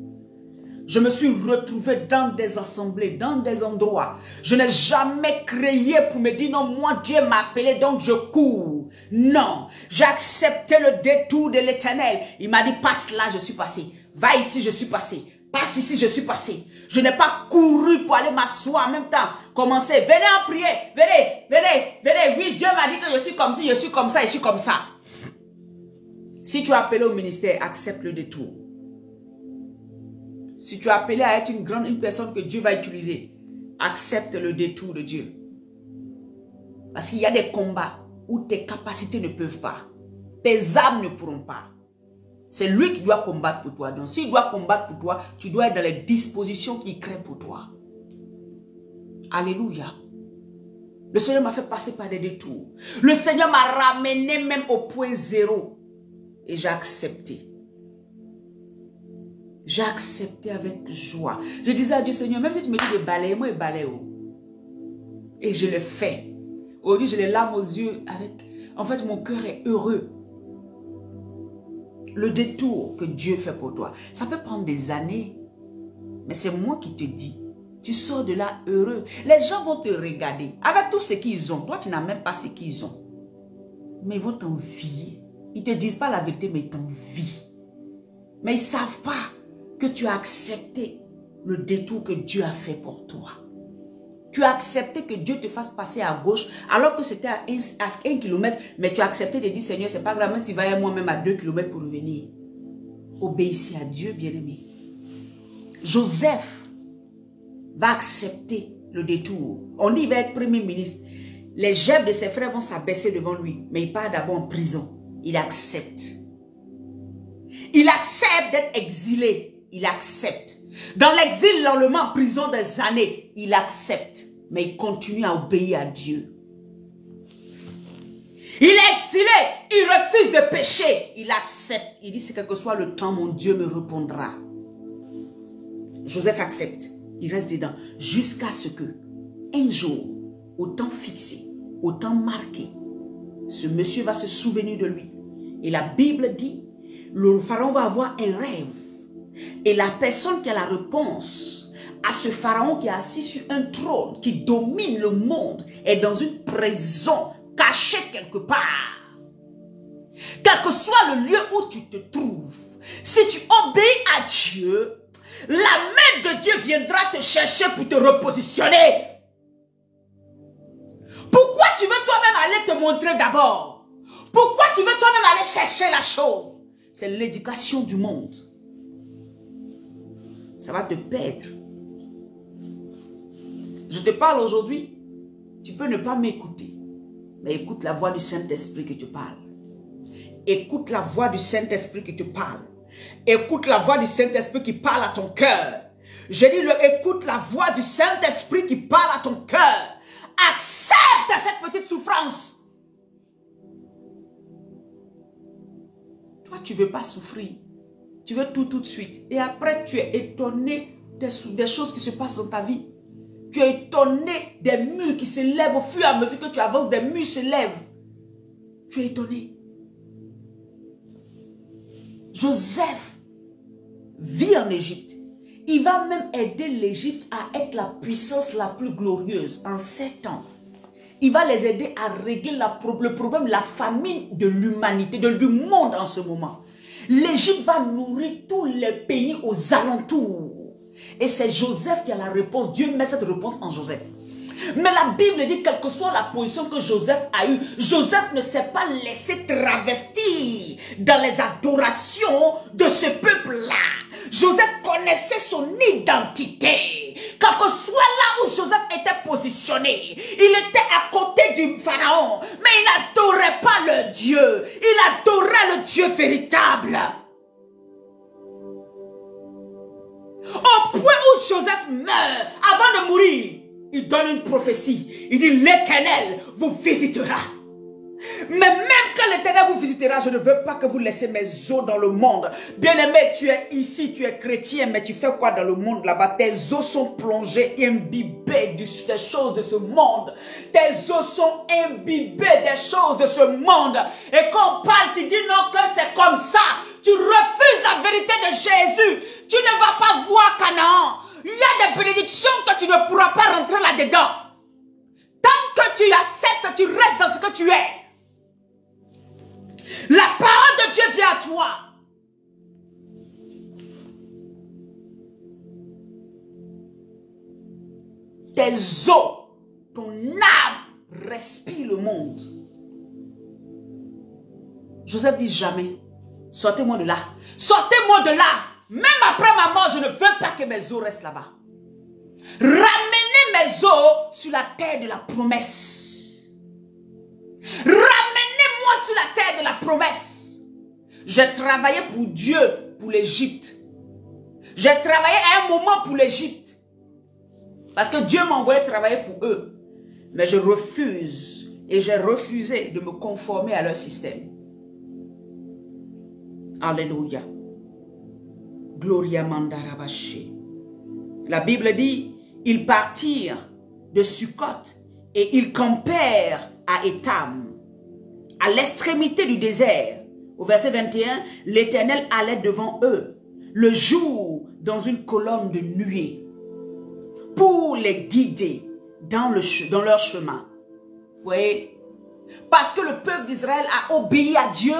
Je me suis retrouvée dans des assemblées, dans des endroits. Je n'ai jamais crié pour me dire non, moi Dieu m'a appelé donc je cours. Non, j'ai accepté le détour de l'Éternel. Il m'a dit passe là, je suis passé. Va ici, je suis passé. Passe ici, je suis passé. Je n'ai pas couru pour aller m'asseoir en même temps. Commencer, venez en prier, venez. Oui, Dieu m'a dit que je suis comme ci, je suis comme ça, je suis comme ça. Si tu es appelé au ministère, accepte le détour. Si tu es appelé à être une personne que Dieu va utiliser, accepte le détour de Dieu. Parce qu'il y a des combats où tes capacités ne peuvent pas. Tes âmes ne pourront pas. C'est lui qui doit combattre pour toi. Donc s'il doit combattre pour toi, tu dois être dans les dispositions qu'il crée pour toi. Alléluia. Le Seigneur m'a fait passer par des détours. Le Seigneur m'a ramené même au point zéro. Et j'ai accepté. J'ai accepté avec joie. Je disais à Dieu, Seigneur, même si tu me dis de balayer, moi je balaye. Et je le fais. Aujourd'hui, j'ai les larmes aux yeux. En fait, mon cœur est heureux. Le détour que Dieu fait pour toi, ça peut prendre des années. Mais c'est moi qui te dis. Tu sors de là heureux. Les gens vont te regarder. Avec tout ce qu'ils ont. Toi, tu n'as même pas ce qu'ils ont. Mais ils vont t'envier. Ils ne te disent pas la vérité, mais ils t'envient. Mais ils ne savent pas que tu as accepté le détour que Dieu a fait pour toi. Tu as accepté que Dieu te fasse passer à gauche alors que c'était à 1 kilomètre. Mais tu as accepté de dire, Seigneur, c'est pas grave, même si tu vas y moi-même à 2 kilomètres pour revenir. Obéissez à Dieu, bien-aimé. Joseph va accepter le détour. On dit qu'il va être premier ministre. Les gerbes de ses frères vont s'abaisser devant lui. Mais il part d'abord en prison. Il accepte. Il accepte d'être exilé. Il accepte. Dans l'exil, dans le en prison des années, il accepte. Mais il continue à obéir à Dieu. Il est exilé. Il refuse de pécher. Il accepte. Il dit, c'est quel que soit le temps, mon Dieu me répondra. Joseph accepte. Il reste dedans jusqu'à ce que, un jour, au temps fixé, au temps marqué, ce monsieur va se souvenir de lui. Et la Bible dit, le pharaon va avoir un rêve. Et la personne qui a la réponse à ce pharaon qui est assis sur un trône, qui domine le monde, est dans une prison cachée quelque part. Quel que soit le lieu où tu te trouves, si tu obéis à Dieu, la main de Dieu viendra te chercher pour te repositionner. Pourquoi tu veux toi-même aller te montrer d'abord? Pourquoi tu veux toi-même aller chercher la chose? C'est l'éducation du monde. Ça va te perdre. Je te parle aujourd'hui. Tu peux ne pas m'écouter. Mais écoute la voix du Saint-Esprit qui te parle. Écoute la voix du Saint-Esprit qui te parle. Écoute la voix du Saint-Esprit qui parle à ton cœur. J'ai dit, écoute la voix du Saint-Esprit qui parle à ton cœur. Accepte cette petite souffrance. Toi, tu ne veux pas souffrir. Tu veux tout de suite. Et après, tu es étonné des choses qui se passent dans ta vie. Tu es étonné des murs qui se lèvent au fur et à mesure que tu avances. Des murs se lèvent. Tu es étonné. Joseph vit en Égypte. Il va même aider l'Égypte à être la puissance la plus glorieuse en 7 ans. Il va les aider à régler le problème, la famine de l'humanité, du monde en ce moment. L'Égypte va nourrir tous les pays aux alentours. Et c'est Joseph qui a la réponse. Dieu met cette réponse en Joseph. Mais la Bible dit, quelle que soit la position que Joseph a eue, Joseph ne s'est pas laissé travestir dans les adorations de ce peuple-là. Joseph connaissait son identité. Quel que soit là où Joseph était positionné, il était à côté du pharaon, mais il n'adorait pas le Dieu. Il adorait le Dieu véritable. Au point où Joseph meurt, avant de mourir, il donne une prophétie. Il dit, l'Éternel vous visitera. Mais même quand l'Éternel vous visitera, je ne veux pas que vous laissiez mes os dans le monde. Bien-aimé, tu es ici, tu es chrétien, mais tu fais quoi dans le monde là-bas? Tes os sont plongés, imbibés des choses de ce monde. Tes os sont imbibés des choses de ce monde. Et quand on parle, tu dis non, que c'est comme ça. Tu refuses la vérité de Jésus. Tu ne vas pas voir Canaan. Il y a des bénédictions que tu ne pourras pas rentrer là-dedans. Tant que tu acceptes, tu restes dans ce que tu es. La parole de Dieu vient à toi. Tes os, ton âme respire le monde. Joseph dit jamais, sortez-moi de là. Sortez-moi de là. même après ma mort, je ne veux pas que mes os restent là-bas. Ramenez mes os sur la terre de la promesse. Ramenez-moi sur la terre de la promesse. J'ai travaillé pour Dieu, pour l'Égypte. J'ai travaillé à un moment pour l'Égypte. Parce que Dieu m'a envoyé travailler pour eux. Mais je refuse et j'ai refusé de me conformer à leur système. Alléluia. Gloria mandarabashi. La Bible dit, ils partirent de Sukkot et ils campèrent à Étam, à l'extrémité du désert. Au verset 21, l'Éternel allait devant eux, le jour dans une colonne de nuée, pour les guider dans leur chemin. Vous voyez? Parce que le peuple d'Israël a obéi à Dieu,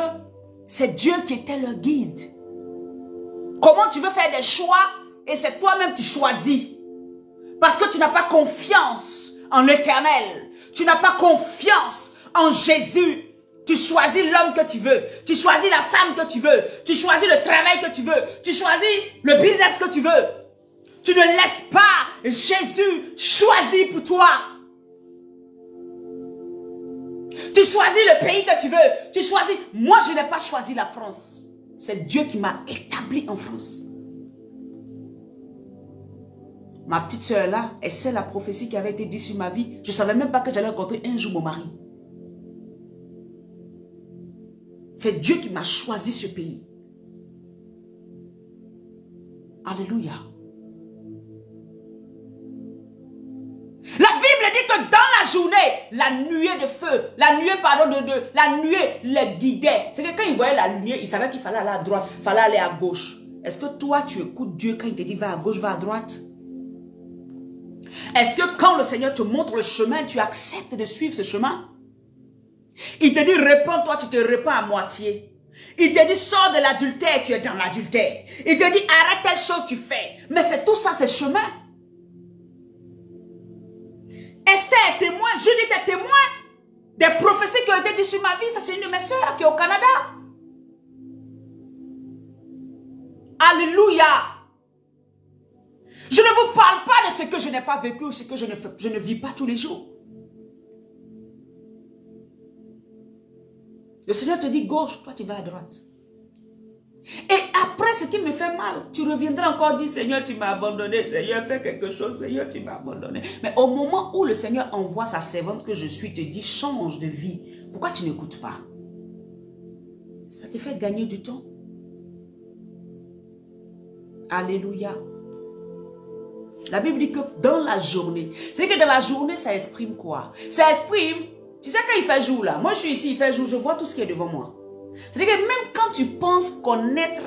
c'est Dieu qui était leur guide. Comment tu veux faire des choix et c'est toi-même qui choisis? Parce que tu n'as pas confiance en l'Éternel. Tu n'as pas confiance en Jésus. Tu choisis l'homme que tu veux. Tu choisis la femme que tu veux. Tu choisis le travail que tu veux. Tu choisis le business que tu veux. Tu ne laisses pas Jésus choisir pour toi. Tu choisis le pays que tu veux. Tu choisis. Moi, je n'ai pas choisi la France. C'est Dieu qui m'a établi en France. Ma petite soeur là, elle sait la prophétie qui avait été dite sur ma vie. Je ne savais même pas que j'allais rencontrer un jour mon mari. C'est Dieu qui m'a choisi ce pays. Alléluia. La Bible dit que dans la journée, la nuée de feu, la nuée les guidait. C'est que quand ils voyaient la nuée, ils savaient qu'il fallait aller à droite, il fallait aller à gauche. Est-ce que toi, tu écoutes Dieu quand il te dit va à gauche, va à droite? Est-ce que quand le Seigneur te montre le chemin, tu acceptes de suivre ce chemin? Il te dit répands-toi, tu te répands à moitié. Il te dit sors de l'adultère, tu es dans l'adultère. Il te dit arrête telle chose, tu fais. Mais c'est tout ça, c'est chemin. Esther est témoin, Judith est témoin des prophéties qui ont été dites sur ma vie. Ça, c'est une de mes soeurs qui est au Canada. Alléluia. Je ne vous parle pas de ce que je n'ai pas vécu ou ce que je ne vis pas tous les jours. Le Seigneur te dit gauche, toi tu vas à droite. Et après ce qui me fait mal, tu reviendras encore dire Seigneur tu m'as abandonné, Seigneur fais quelque chose, Seigneur tu m'as abandonné. Mais au moment où le Seigneur envoie sa servante que je suis, te dit change de vie, pourquoi tu n'écoutes pas? Ça te fait gagner du temps. Alléluia. La Bible dit que dans la journée, c'est que dans la journée ça exprime quoi? Ça exprime, tu sais quand il fait jour là, moi je suis ici, il fait jour, je vois tout ce qui est devant moi. C'est-à-dire que même quand tu penses connaître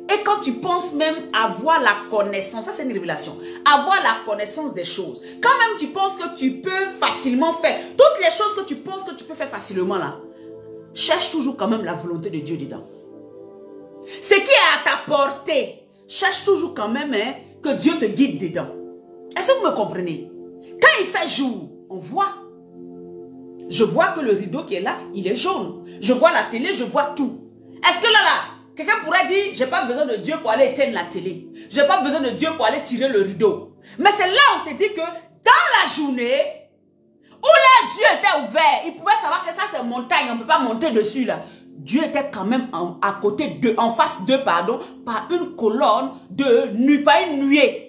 et quand tu penses même avoir la connaissance, ça c'est une révélation, avoir la connaissance des choses, quand même tu penses que tu peux facilement faire, toutes les choses que tu penses que tu peux faire facilement là, cherche toujours quand même la volonté de Dieu dedans. Ce qui est à ta portée, cherche toujours quand même que Dieu te guide dedans. Est-ce que vous me comprenez? Quand il fait jour, on voit. Je vois que le rideau qui est là, il est jaune. Je vois la télé, je vois tout. Est-ce que là, quelqu'un pourrait dire, j'ai pas besoin de Dieu pour aller éteindre la télé. J'ai pas besoin de Dieu pour aller tirer le rideau. Mais c'est là où on te dit que dans la journée, où les yeux étaient ouverts, ils pouvaient savoir que ça c'est montagne, on ne peut pas monter dessus là. Dieu était quand même à côté d'eux, en face d'eux, pardon, par une colonne de nuée, pas une nuée.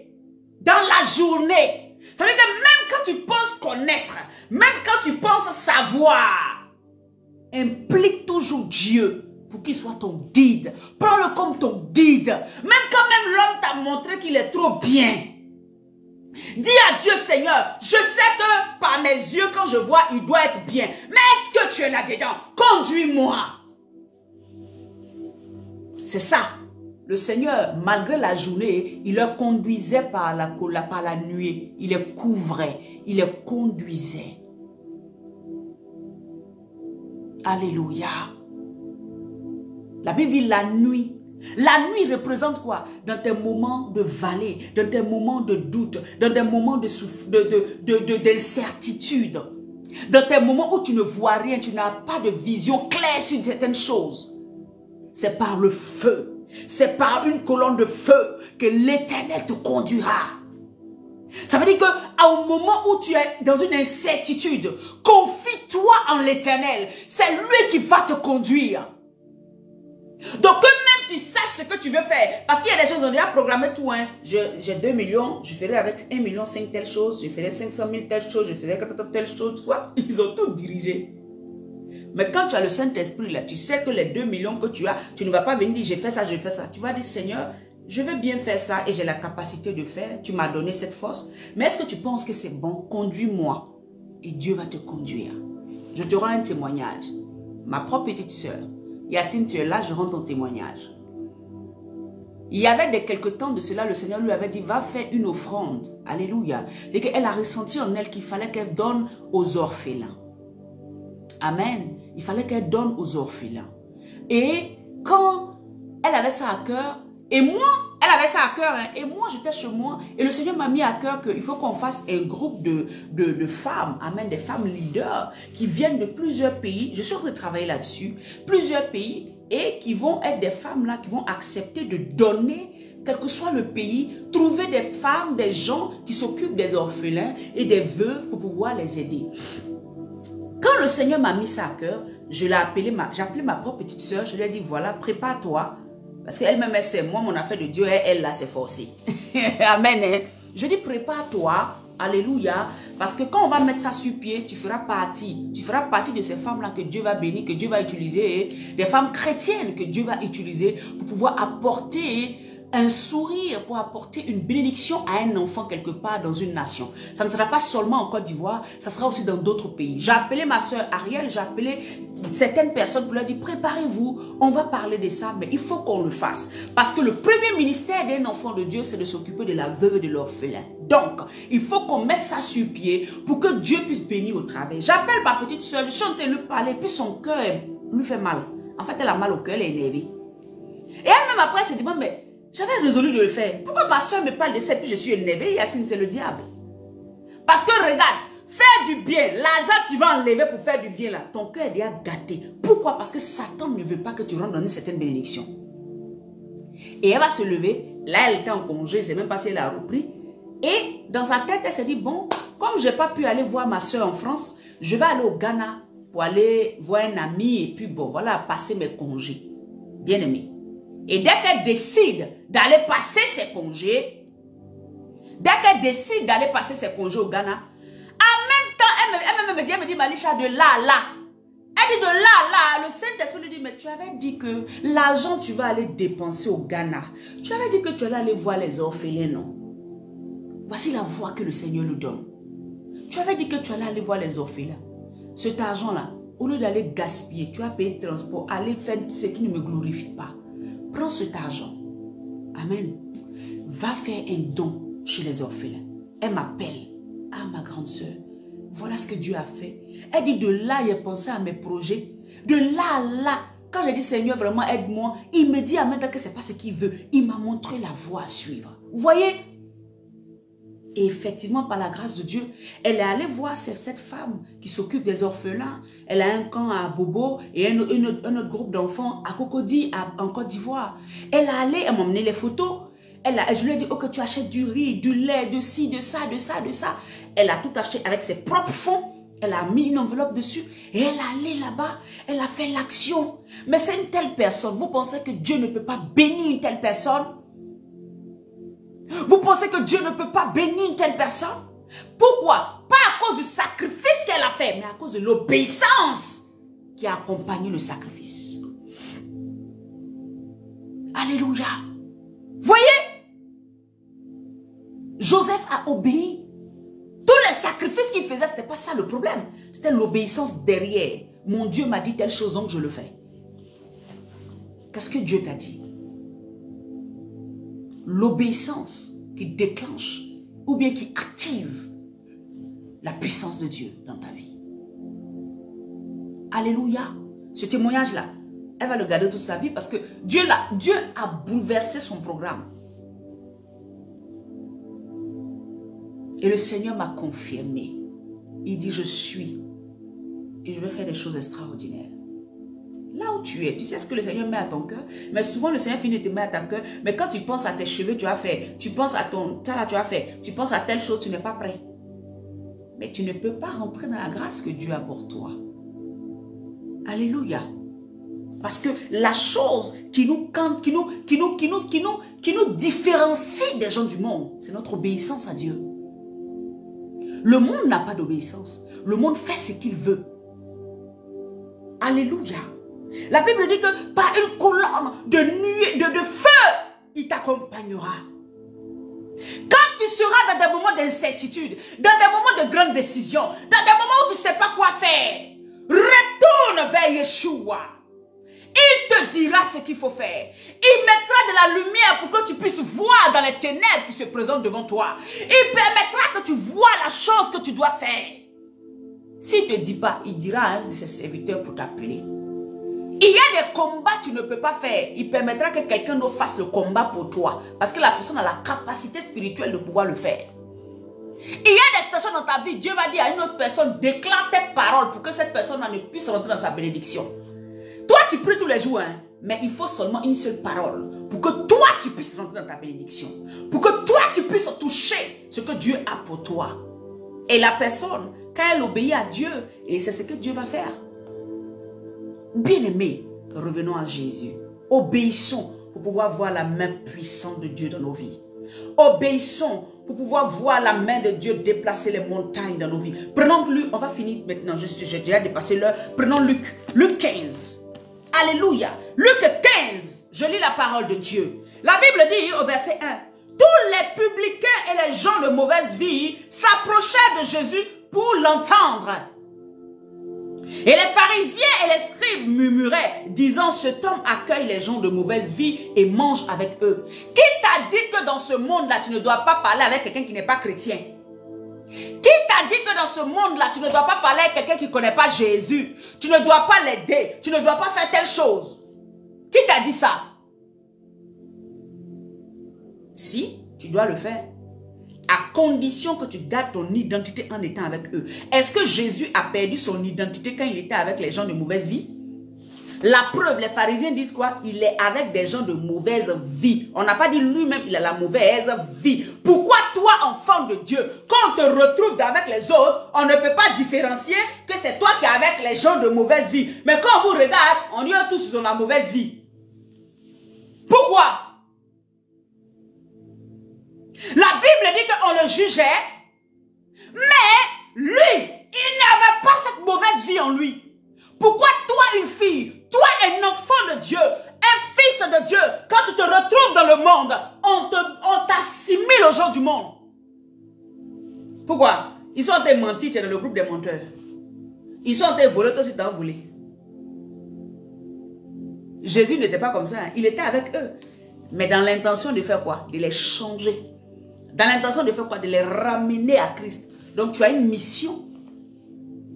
Dans la journée. Ça veut dire que même quand tu penses connaître, même quand tu penses savoir, implique toujours Dieu pour qu'il soit ton guide. Prends-le comme ton guide. Même quand même l'homme t'a montré qu'il est trop bien. Dis à Dieu, Seigneur, je sais que par mes yeux, quand je vois, il doit être bien. Mais est-ce que tu es là-dedans? Conduis-moi. C'est ça. Le Seigneur, malgré la journée, il leur conduisait par la nuée. Il les couvrait. Il les conduisait. Alléluia. La Bible dit la nuit. La nuit représente quoi? Dans tes moments de vallée, dans tes moments de doute, dans tes moments d'incertitude, dans tes moments où tu ne vois rien, tu n'as pas de vision claire sur certaines choses. C'est par le feu. C'est par une colonne de feu que l'Éternel te conduira. Ça veut dire qu'au moment où tu es dans une incertitude, confie-toi en l'Éternel. C'est lui qui va te conduire. Donc que même tu saches ce que tu veux faire. Parce qu'il y a des choses, on a déjà programmé tout. Hein. J'ai 2 millions, je ferai avec 1,5 million telle chose, je ferai 500 000 telle chose, je ferai telle chose. Ils ont tout dirigé. Mais quand tu as le Saint-Esprit là, tu sais que les 2 millions que tu as, tu ne vas pas venir dire j'ai fait ça, j'ai fait ça. Tu vas dire Seigneur, je veux bien faire ça et j'ai la capacité de faire. Tu m'as donné cette force. Mais est-ce que tu penses que c'est bon? Conduis-moi. Et Dieu va te conduire. Je te rends un témoignage. Ma propre petite soeur, Yacine, tu es là, je rends ton témoignage. Il y avait quelque temps de cela, le Seigneur lui avait dit, va faire une offrande. Alléluia. Et qu'elle a ressenti en elle qu'il fallait qu'elle donne aux orphelins. Amen. Il fallait qu'elle donne aux orphelins. Et quand elle avait ça à cœur, et moi, elle avait ça à cœur, hein, et moi, j'étais chez moi, et le Seigneur m'a mis à cœur qu'il faut qu'on fasse un groupe de femmes, amen, des femmes leaders, qui viennent de plusieurs pays, je suis en train de travailler là-dessus, plusieurs pays, et qui vont être des femmes là, qui vont accepter de donner, quel que soit le pays, trouver des femmes, des gens qui s'occupent des orphelins et des veuves pour pouvoir les aider. Quand le Seigneur m'a mis ça à cœur, j'ai appelé ma propre petite soeur, je lui ai dit, voilà, prépare-toi. Parce qu'elle-même, c'est moi, mon affaire de Dieu, elle là, c'est forcé. Amen. Hein? Je dis, prépare-toi, alléluia, parce que quand on va mettre ça sur pied, tu feras partie de ces femmes-là que Dieu va bénir, que Dieu va utiliser, des femmes chrétiennes que Dieu va utiliser pour pouvoir apporter un sourire, pour apporter une bénédiction à un enfant quelque part dans une nation. Ça ne sera pas seulement en Côte d'Ivoire, ça sera aussi dans d'autres pays. J'ai appelé ma soeur Ariel, j'ai appelé certaines personnes pour leur dire, préparez-vous, on va parler de ça, mais il faut qu'on le fasse. Parce que le premier ministère d'un enfant de Dieu, c'est de s'occuper de la veuve et de l'orphelin. Donc, il faut qu'on mette ça sur pied pour que Dieu puisse bénir au travail. J'appelle ma petite soeur, je suis en train de lui parler, puis son cœur lui fait mal. En fait, elle a mal au cœur, elle est énervée. Et elle-même après, elle se demande, mais j'avais résolu de le faire. Pourquoi ma soeur me parle de ça et puis je suis énervée? Yacine, c'est le diable. Parce que regarde, faire du bien, l'argent tu vas enlever pour faire du bien là, ton cœur est déjà gâté. Pourquoi? Parce que Satan ne veut pas que tu rentres dans une certaine bénédiction. Et elle va se lever. Là, elle était en congé, je ne sais même pas si elle a repris. Et dans sa tête, elle s'est dit, bon, comme je n'ai pas pu aller voir ma soeur en France, je vais aller au Ghana pour aller voir un ami et puis bon, voilà, passer mes congés. Bien aimé. Et dès qu'elle décide d'aller passer ses congés, au Ghana, en même temps, elle me dit, Malisha, de là, elle dit de là, le Saint-Esprit lui dit, mais tu avais dit que l'argent tu vas aller dépenser au Ghana. Tu avais dit que tu allais aller voir les orphelins, non? Voici la voie que le Seigneur nous donne. Tu avais dit que tu allais aller voir les orphelins. Cet argent-là, au lieu d'aller gaspiller, tu as payé le transport, aller faire ce qui ne me glorifie pas. Prends cet argent. Amen. Va faire un don chez les orphelins. Elle m'appelle. Ah, ma grande soeur, voilà ce que Dieu a fait. Elle dit, de là, il a pensé à mes projets. De là à là, quand j'ai dit, Seigneur, vraiment aide-moi, il me dit, Amen, que ce n'est pas ce qu'il veut. Il m'a montré la voie à suivre. Vous voyez? Et effectivement, par la grâce de Dieu, elle est allée voir cette femme qui s'occupe des orphelins. Elle a un camp à Bobo et un autre groupe d'enfants à Cocody, en Côte d'Ivoire. Elle est allée, elle m'a emmené les photos. Je lui ai dit, oh, que tu achètes du riz, du lait, de ci, de ça, de ça, de ça. Elle a tout acheté avec ses propres fonds. Elle a mis une enveloppe dessus et elle est allée là-bas. Elle a fait l'action. Mais c'est une telle personne. Vous pensez que Dieu ne peut pas bénir une telle personne? Vous pensez que Dieu ne peut pas bénir une telle personne? Pourquoi? Pas à cause du sacrifice qu'elle a fait, mais à cause de l'obéissance qui a accompagné le sacrifice. Alléluia. Voyez? Joseph a obéi. Tous les sacrifices qu'il faisait, ce n'était pas ça le problème. C'était l'obéissance derrière. Mon Dieu m'a dit telle chose, donc je le fais. Qu'est-ce que Dieu t'a dit? L'obéissance qui déclenche ou bien qui active la puissance de Dieu dans ta vie. Alléluia. Ce témoignage-là, elle va le garder toute sa vie parce que Dieu a bouleversé son programme. Et le Seigneur m'a confirmé. Il dit, je suis et je vais faire des choses extraordinaires. Là où quand tu es, tu sais ce que le Seigneur met à ton cœur, mais souvent le Seigneur finit de te mettre à ton cœur, mais quand tu penses à tes cheveux, tu as fait, tu penses à ton, ça là, tu as fait, tu penses à telle chose, tu n'es pas prêt. Mais tu ne peux pas rentrer dans la grâce que Dieu a pour toi. Alléluia. Parce que la chose qui nous différencie des gens du monde, c'est notre obéissance à Dieu. Le monde n'a pas d'obéissance. Le monde fait ce qu'il veut. Alléluia. La Bible dit que par une colonne de nuée, de feu, il t'accompagnera. Quand tu seras dans des moments d'incertitude, dans des moments de grandes décisions, dans des moments où tu ne sais pas quoi faire, retourne vers Yeshua. Il te dira ce qu'il faut faire. Il mettra de la lumière pour que tu puisses voir dans les ténèbres qui se présentent devant toi. Il permettra que tu vois la chose que tu dois faire. S'il ne te dit pas, il dira à un de ses serviteurs pour t'appeler. Il y a des combats que tu ne peux pas faire. Il permettra que quelqu'un d'autre fasse le combat pour toi. Parce que la personne a la capacité spirituelle de pouvoir le faire. Il y a des situations dans ta vie, Dieu va dire à une autre personne, déclare tes paroles pour que cette personne ne puisse rentrer dans sa bénédiction. Toi, tu pries tous les jours, hein, mais il faut seulement une seule parole pour que toi, tu puisses rentrer dans ta bénédiction. Pour que toi, tu puisses toucher ce que Dieu a pour toi. Et la personne, quand elle obéit à Dieu, et c'est ce que Dieu va faire. Bien-aimés, revenons à Jésus. Obéissons pour pouvoir voir la main puissante de Dieu dans nos vies. Obéissons pour pouvoir voir la main de Dieu déplacer les montagnes dans nos vies. Prenons Luc, on va finir maintenant, j'ai déjà dépassé l'heure. Prenons Luc, Luc 15. Alléluia. Luc 15, je lis la parole de Dieu. La Bible dit au verset 1, tous les publicains et les gens de mauvaise vie s'approchaient de Jésus pour l'entendre. Et les pharisiens et les scribes murmuraient, disant, cet homme accueille les gens de mauvaise vie et mange avec eux. Qui t'a dit que dans ce monde-là, tu ne dois pas parler avec quelqu'un qui n'est pas chrétien? Qui t'a dit que dans ce monde-là, tu ne dois pas parler avec quelqu'un qui ne connaît pas Jésus? Tu ne dois pas l'aider, tu ne dois pas faire telle chose. Qui t'a dit ça? Si, tu dois le faire. À condition que tu gardes ton identité en étant avec eux. Est-ce que Jésus a perdu son identité quand il était avec les gens de mauvaise vie? La preuve, les pharisiens disent quoi? Il est avec des gens de mauvaise vie. On n'a pas dit lui-même, il a la mauvaise vie. Pourquoi toi, enfant de Dieu, quand on te retrouve avec les autres, on ne peut pas différencier que c'est toi qui es avec les gens de mauvaise vie. Mais quand on vous regarde, on dit tous ont la mauvaise vie. Pourquoi? La Bible dit qu'on le jugeait, mais lui, il n'avait pas cette mauvaise vie en lui. Pourquoi toi, une fille, toi, un enfant de Dieu, un fils de Dieu, quand tu te retrouves dans le monde, on t'assimile aux gens du monde? Pourquoi? Ils sont en train de mentir, tu es dans le groupe des menteurs. Ils sont en train de voler, toi aussi t'as volé. Jésus n'était pas comme ça, hein. Il était avec eux. Mais dans l'intention de faire quoi? De les changer. Dans l'intention de faire quoi? De les ramener à Christ. Donc tu as une mission.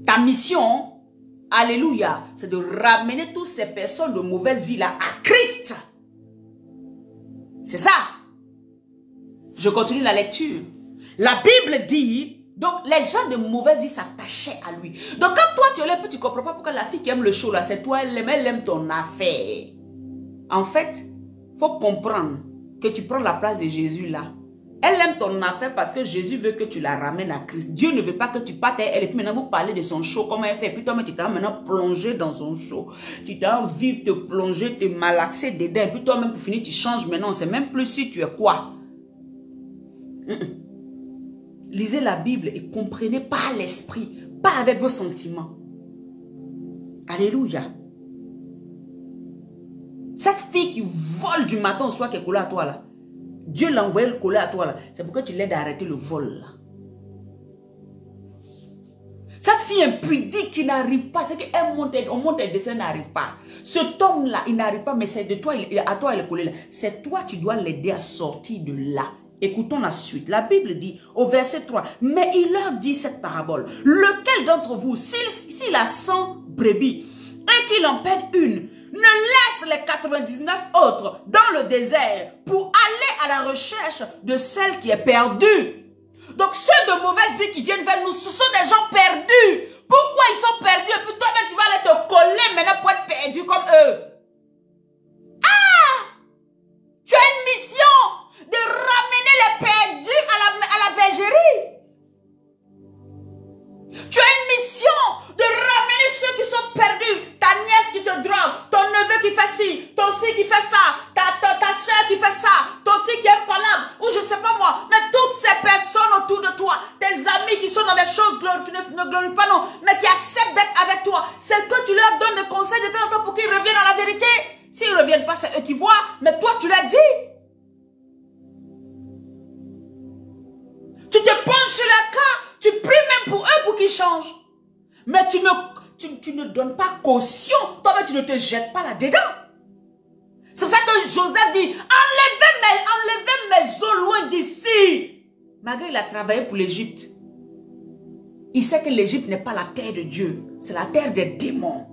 Ta mission, alléluia, c'est de ramener toutes ces personnes de mauvaise vie là à Christ. C'est ça. Je continue la lecture. La Bible dit, donc les gens de mauvaise vie s'attachaient à lui. Donc quand toi tu es là, tu ne comprends pas pourquoi la fille qui aime le show là, c'est toi, elle aime ton affaire. En fait, il faut comprendre que tu prends la place de Jésus là. Elle aime ton affaire parce que Jésus veut que tu la ramènes à Christ. Dieu ne veut pas que tu partes elle et puis maintenant vous parlez de son show, comment elle fait. Puis toi, tu t'as maintenant plongé dans son show. Tu t'as envie de te plonger, te malaxer dedans. Et puis toi-même pour finir, tu changes maintenant. On ne sait même plus si tu es quoi. Lisez la Bible et comprenez par l'esprit, pas avec vos sentiments. Alléluia. Cette fille qui vole du matin au soir qui est collée à toi là. Dieu l'a envoyé le coller à toi là. C'est pour que tu l'aides à arrêter le vol là. Cette fille impudique qui n'arrive pas, c'est qu'on monte et descend, n'arrive pas. Cet homme là, il n'arrive pas, mais c'est de toi, à toi il est collé là. C'est toi, tu dois l'aider à sortir de là. Écoutons la suite. La Bible dit au verset 3, mais il leur dit cette parabole. Lequel d'entre vous, s'il a 100 brebis et qu'il en perd une, ne laisse les 99 autres dans le désert pour aller à la recherche de celle qui est perdue. Donc ceux de mauvaise vie qui viennent vers nous, ce sont des gens perdus. Pourquoi ils sont perdus? Et puis toi, tu vas aller te coller maintenant pour être perdu comme eux. Ah! Tu as une mission de ramener les perdus à la bergerie. Tu as une mission de ramener ceux qui sont perdus. Ta nièce qui te drogue, ton neveu qui fait ci, ton fils qui fait ça, ta soeur qui fait ça, ton petit qui est malade, ou je sais pas moi. Mais toutes ces personnes autour de toi, tes amis qui sont dans des choses qui ne glorifient pas non, mais qui acceptent d'être avec toi, c'est que tu leur donnes des conseils de temps en temps pour qu'ils reviennent à la vérité. S'ils ne reviennent pas, c'est eux qui voient, mais toi tu leur dis. Tu te penches sur leur cas, tu pries même pour eux pour qu'ils changent. Mais tu ne donnes pas caution, toi-même tu ne te jettes pas là-dedans. C'est pour ça que Joseph dit, enlevez mes eaux loin d'ici. Malgré il a travaillé pour l'Égypte. Il sait que l'Égypte n'est pas la terre de Dieu, c'est la terre des démons.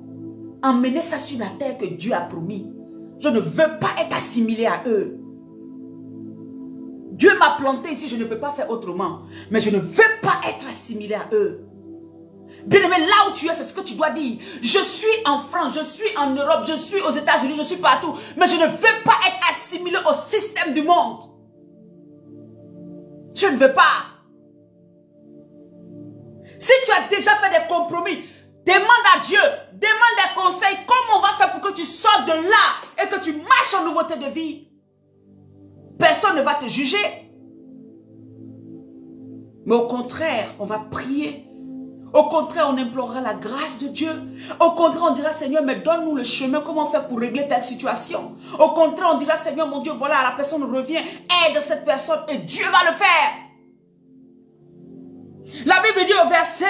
Emmenez ça sur la terre que Dieu a promis. Je ne veux pas être assimilé à eux. Dieu m'a planté ici, je ne peux pas faire autrement. Mais je ne veux pas être assimilé à eux. Bien-aimé, là où tu es, c'est ce que tu dois dire. Je suis en France, je suis en Europe, je suis aux États-Unis, je suis partout. Mais je ne veux pas être assimilé au système du monde. Je ne veux pas. Si tu as déjà fait des compromis, demande à Dieu, demande des conseils. Comment on va faire pour que tu sortes de là et que tu marches en nouveauté de vie? Personne ne va te juger. Mais au contraire, on va prier. Au contraire, on implorera la grâce de Dieu. Au contraire, on dira, Seigneur, mais donne-nous le chemin, comment faire pour régler telle situation. Au contraire, on dira, Seigneur, mon Dieu, voilà, la personne revient, aide cette personne et Dieu va le faire. La Bible dit au verset,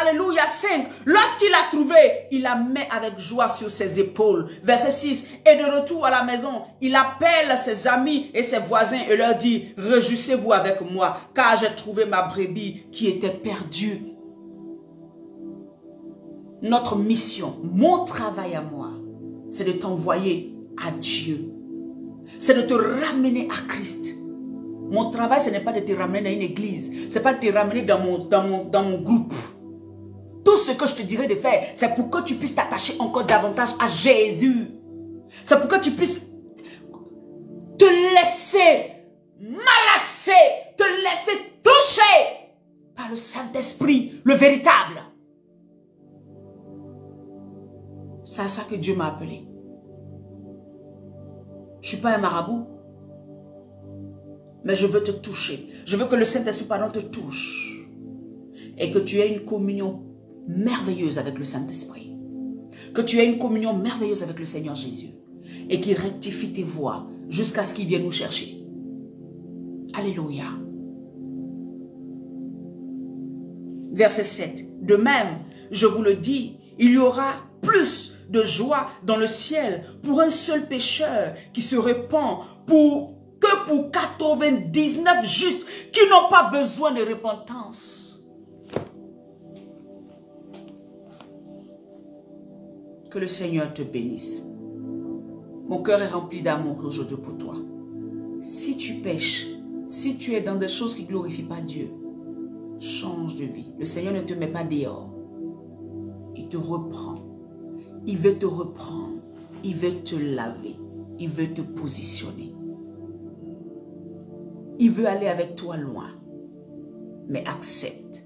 alléluia, 5, lorsqu'il a trouvé, il la met avec joie sur ses épaules. Verset 6, et de retour à la maison, il appelle ses amis et ses voisins et leur dit, réjouissez-vous avec moi, car j'ai trouvé ma brebis qui était perdue. Notre mission, mon travail à moi, c'est de t'envoyer à Dieu. C'est de te ramener à Christ. Mon travail, ce n'est pas de te ramener dans une église. Ce n'est pas de te ramener dans mon groupe. Tout ce que je te dirais de faire, c'est pour que tu puisses t'attacher encore davantage à Jésus. C'est pour que tu puisses te laisser malaxer, te laisser toucher par le Saint-Esprit, le véritable. C'est à ça que Dieu m'a appelé. Je ne suis pas un marabout. Mais je veux te toucher. Je veux que le Saint-Esprit, pardon, te touche. Et que tu aies une communion merveilleuse avec le Saint-Esprit. Que tu aies une communion merveilleuse avec le Seigneur Jésus. Et qu'il rectifie tes voies jusqu'à ce qu'il vienne nous chercher. Alléluia. Verset 7. De même, je vous le dis, il y aura plus de joie dans le ciel pour un seul pécheur qui se repent que pour 99 justes qui n'ont pas besoin de repentance. Que le Seigneur te bénisse. Mon cœur est rempli d'amour aujourd'hui pour toi. Si tu pêches, si tu es dans des choses qui ne glorifient pas Dieu, change de vie. Le Seigneur ne te met pas dehors. Il te reprend. Il veut te reprendre. Il veut te laver. Il veut te positionner. Il veut aller avec toi loin. Mais accepte.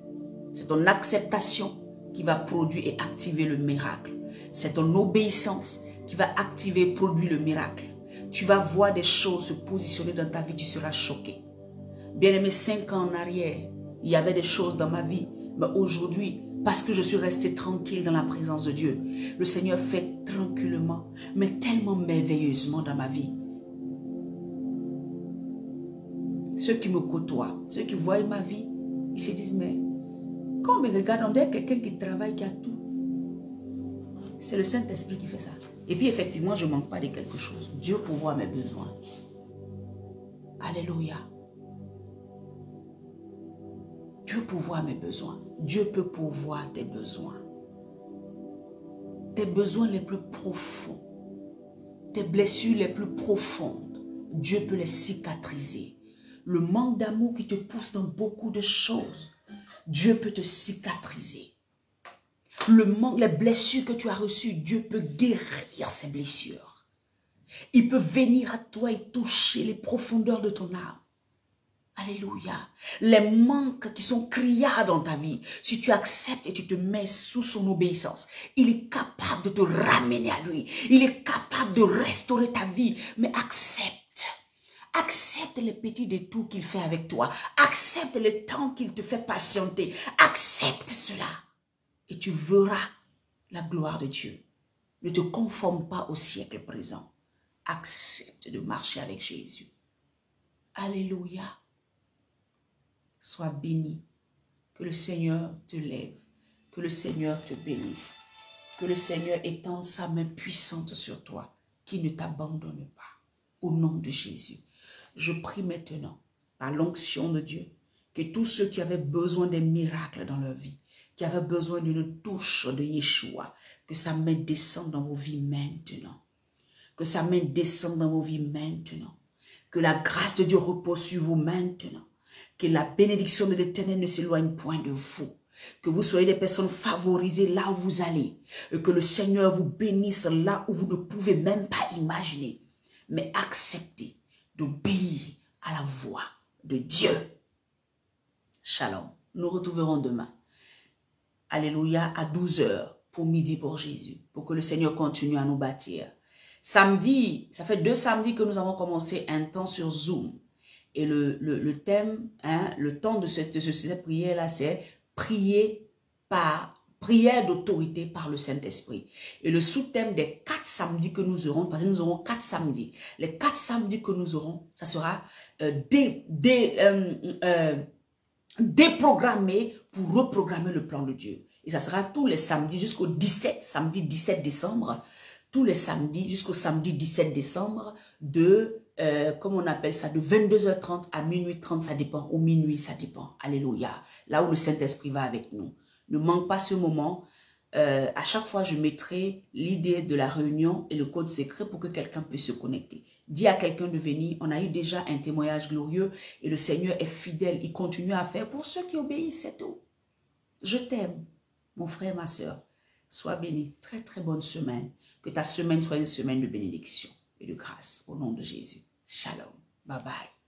C'est ton acceptation qui va produire et activer le miracle. C'est ton obéissance qui va activer et produire le miracle. Tu vas voir des choses se positionner dans ta vie, tu seras choqué. Bien-aimé, 5 ans en arrière, il y avait des choses dans ma vie. Mais aujourd'hui, parce que je suis resté tranquille dans la présence de Dieu, le Seigneur fait tranquillement, mais tellement merveilleusement dans ma vie. Ceux qui me côtoient, ceux qui voient ma vie, ils se disent, mais quand on me regarde, on dirait quelqu'un qui travaille, qui a tout. C'est le Saint-Esprit qui fait ça. Et puis effectivement, je ne manque pas de quelque chose. Dieu pourvoit mes besoins. Alléluia. Dieu pourvoit mes besoins. Dieu peut pourvoir tes besoins. Tes besoins les plus profonds. Tes blessures les plus profondes. Dieu peut les cicatriser. le manque d'amour qui te pousse dans beaucoup de choses, Dieu peut te cicatriser. Le manque, les blessures que tu as reçues, Dieu peut guérir ces blessures. Il peut venir à toi et toucher les profondeurs de ton âme. Alléluia. Les manques qui sont criards dans ta vie, si tu acceptes et tu te mets sous son obéissance, il est capable de te ramener à lui. Il est capable de restaurer ta vie. Mais accepte. Accepte les petits détours qu'il fait avec toi. Accepte le temps qu'il te fait patienter. Accepte cela. Et tu verras la gloire de Dieu. Ne te conforme pas au siècle présent. Accepte de marcher avec Jésus. Alléluia. Sois béni. Que le Seigneur te lève. Que le Seigneur te bénisse. Que le Seigneur étende sa main puissante sur toi. Qui ne t'abandonne pas. Au nom de Jésus. Je prie maintenant, par l'onction de Dieu, que tous ceux qui avaient besoin des miracles dans leur vie, qui avaient besoin d'une touche de Yeshua, que sa main descende dans vos vies maintenant. Que sa main descende dans vos vies maintenant. Que la grâce de Dieu repose sur vous maintenant. Que la bénédiction de l'Éternel ne s'éloigne point de vous. Que vous soyez des personnes favorisées là où vous allez. Et que le Seigneur vous bénisse là où vous ne pouvez même pas imaginer. Mais acceptez d'obéir à la voix de Dieu. Shalom. Nous retrouverons demain. Alléluia, à 12 h pour midi pour Jésus. Pour que le Seigneur continue à nous bâtir. Samedi, ça fait 2 samedis que nous avons commencé un temps sur Zoom. Et le thème, le temps de cette prière-là, c'est prière d'autorité par le Saint-Esprit. Et le sous-thème des 4 samedis que nous aurons, parce que nous aurons 4 samedis. Les 4 samedis que nous aurons, ça sera déprogrammer pour reprogrammer le plan de Dieu. Et ça sera tous les samedis jusqu'au samedi 17 décembre, tous les samedis jusqu'au samedi 17 décembre de, comme on appelle ça, de 22 h 30 à minuit 30, ça dépend, ou minuit, ça dépend. Alléluia. Là où le Saint-Esprit va avec nous. Ne manque pas ce moment. À chaque fois, je mettrai l'idée de la réunion et le code secret pour que quelqu'un puisse se connecter. Dis à quelqu'un de venir. On a eu déjà un témoignage glorieux et le Seigneur est fidèle. Il continue à faire pour ceux qui obéissent, c'est tout. Je t'aime, mon frère, ma soeur. Sois béni. Très, très bonne semaine. Que ta semaine soit une semaine de bénédiction et de grâce. Au nom de Jésus. Shalom. Bye bye.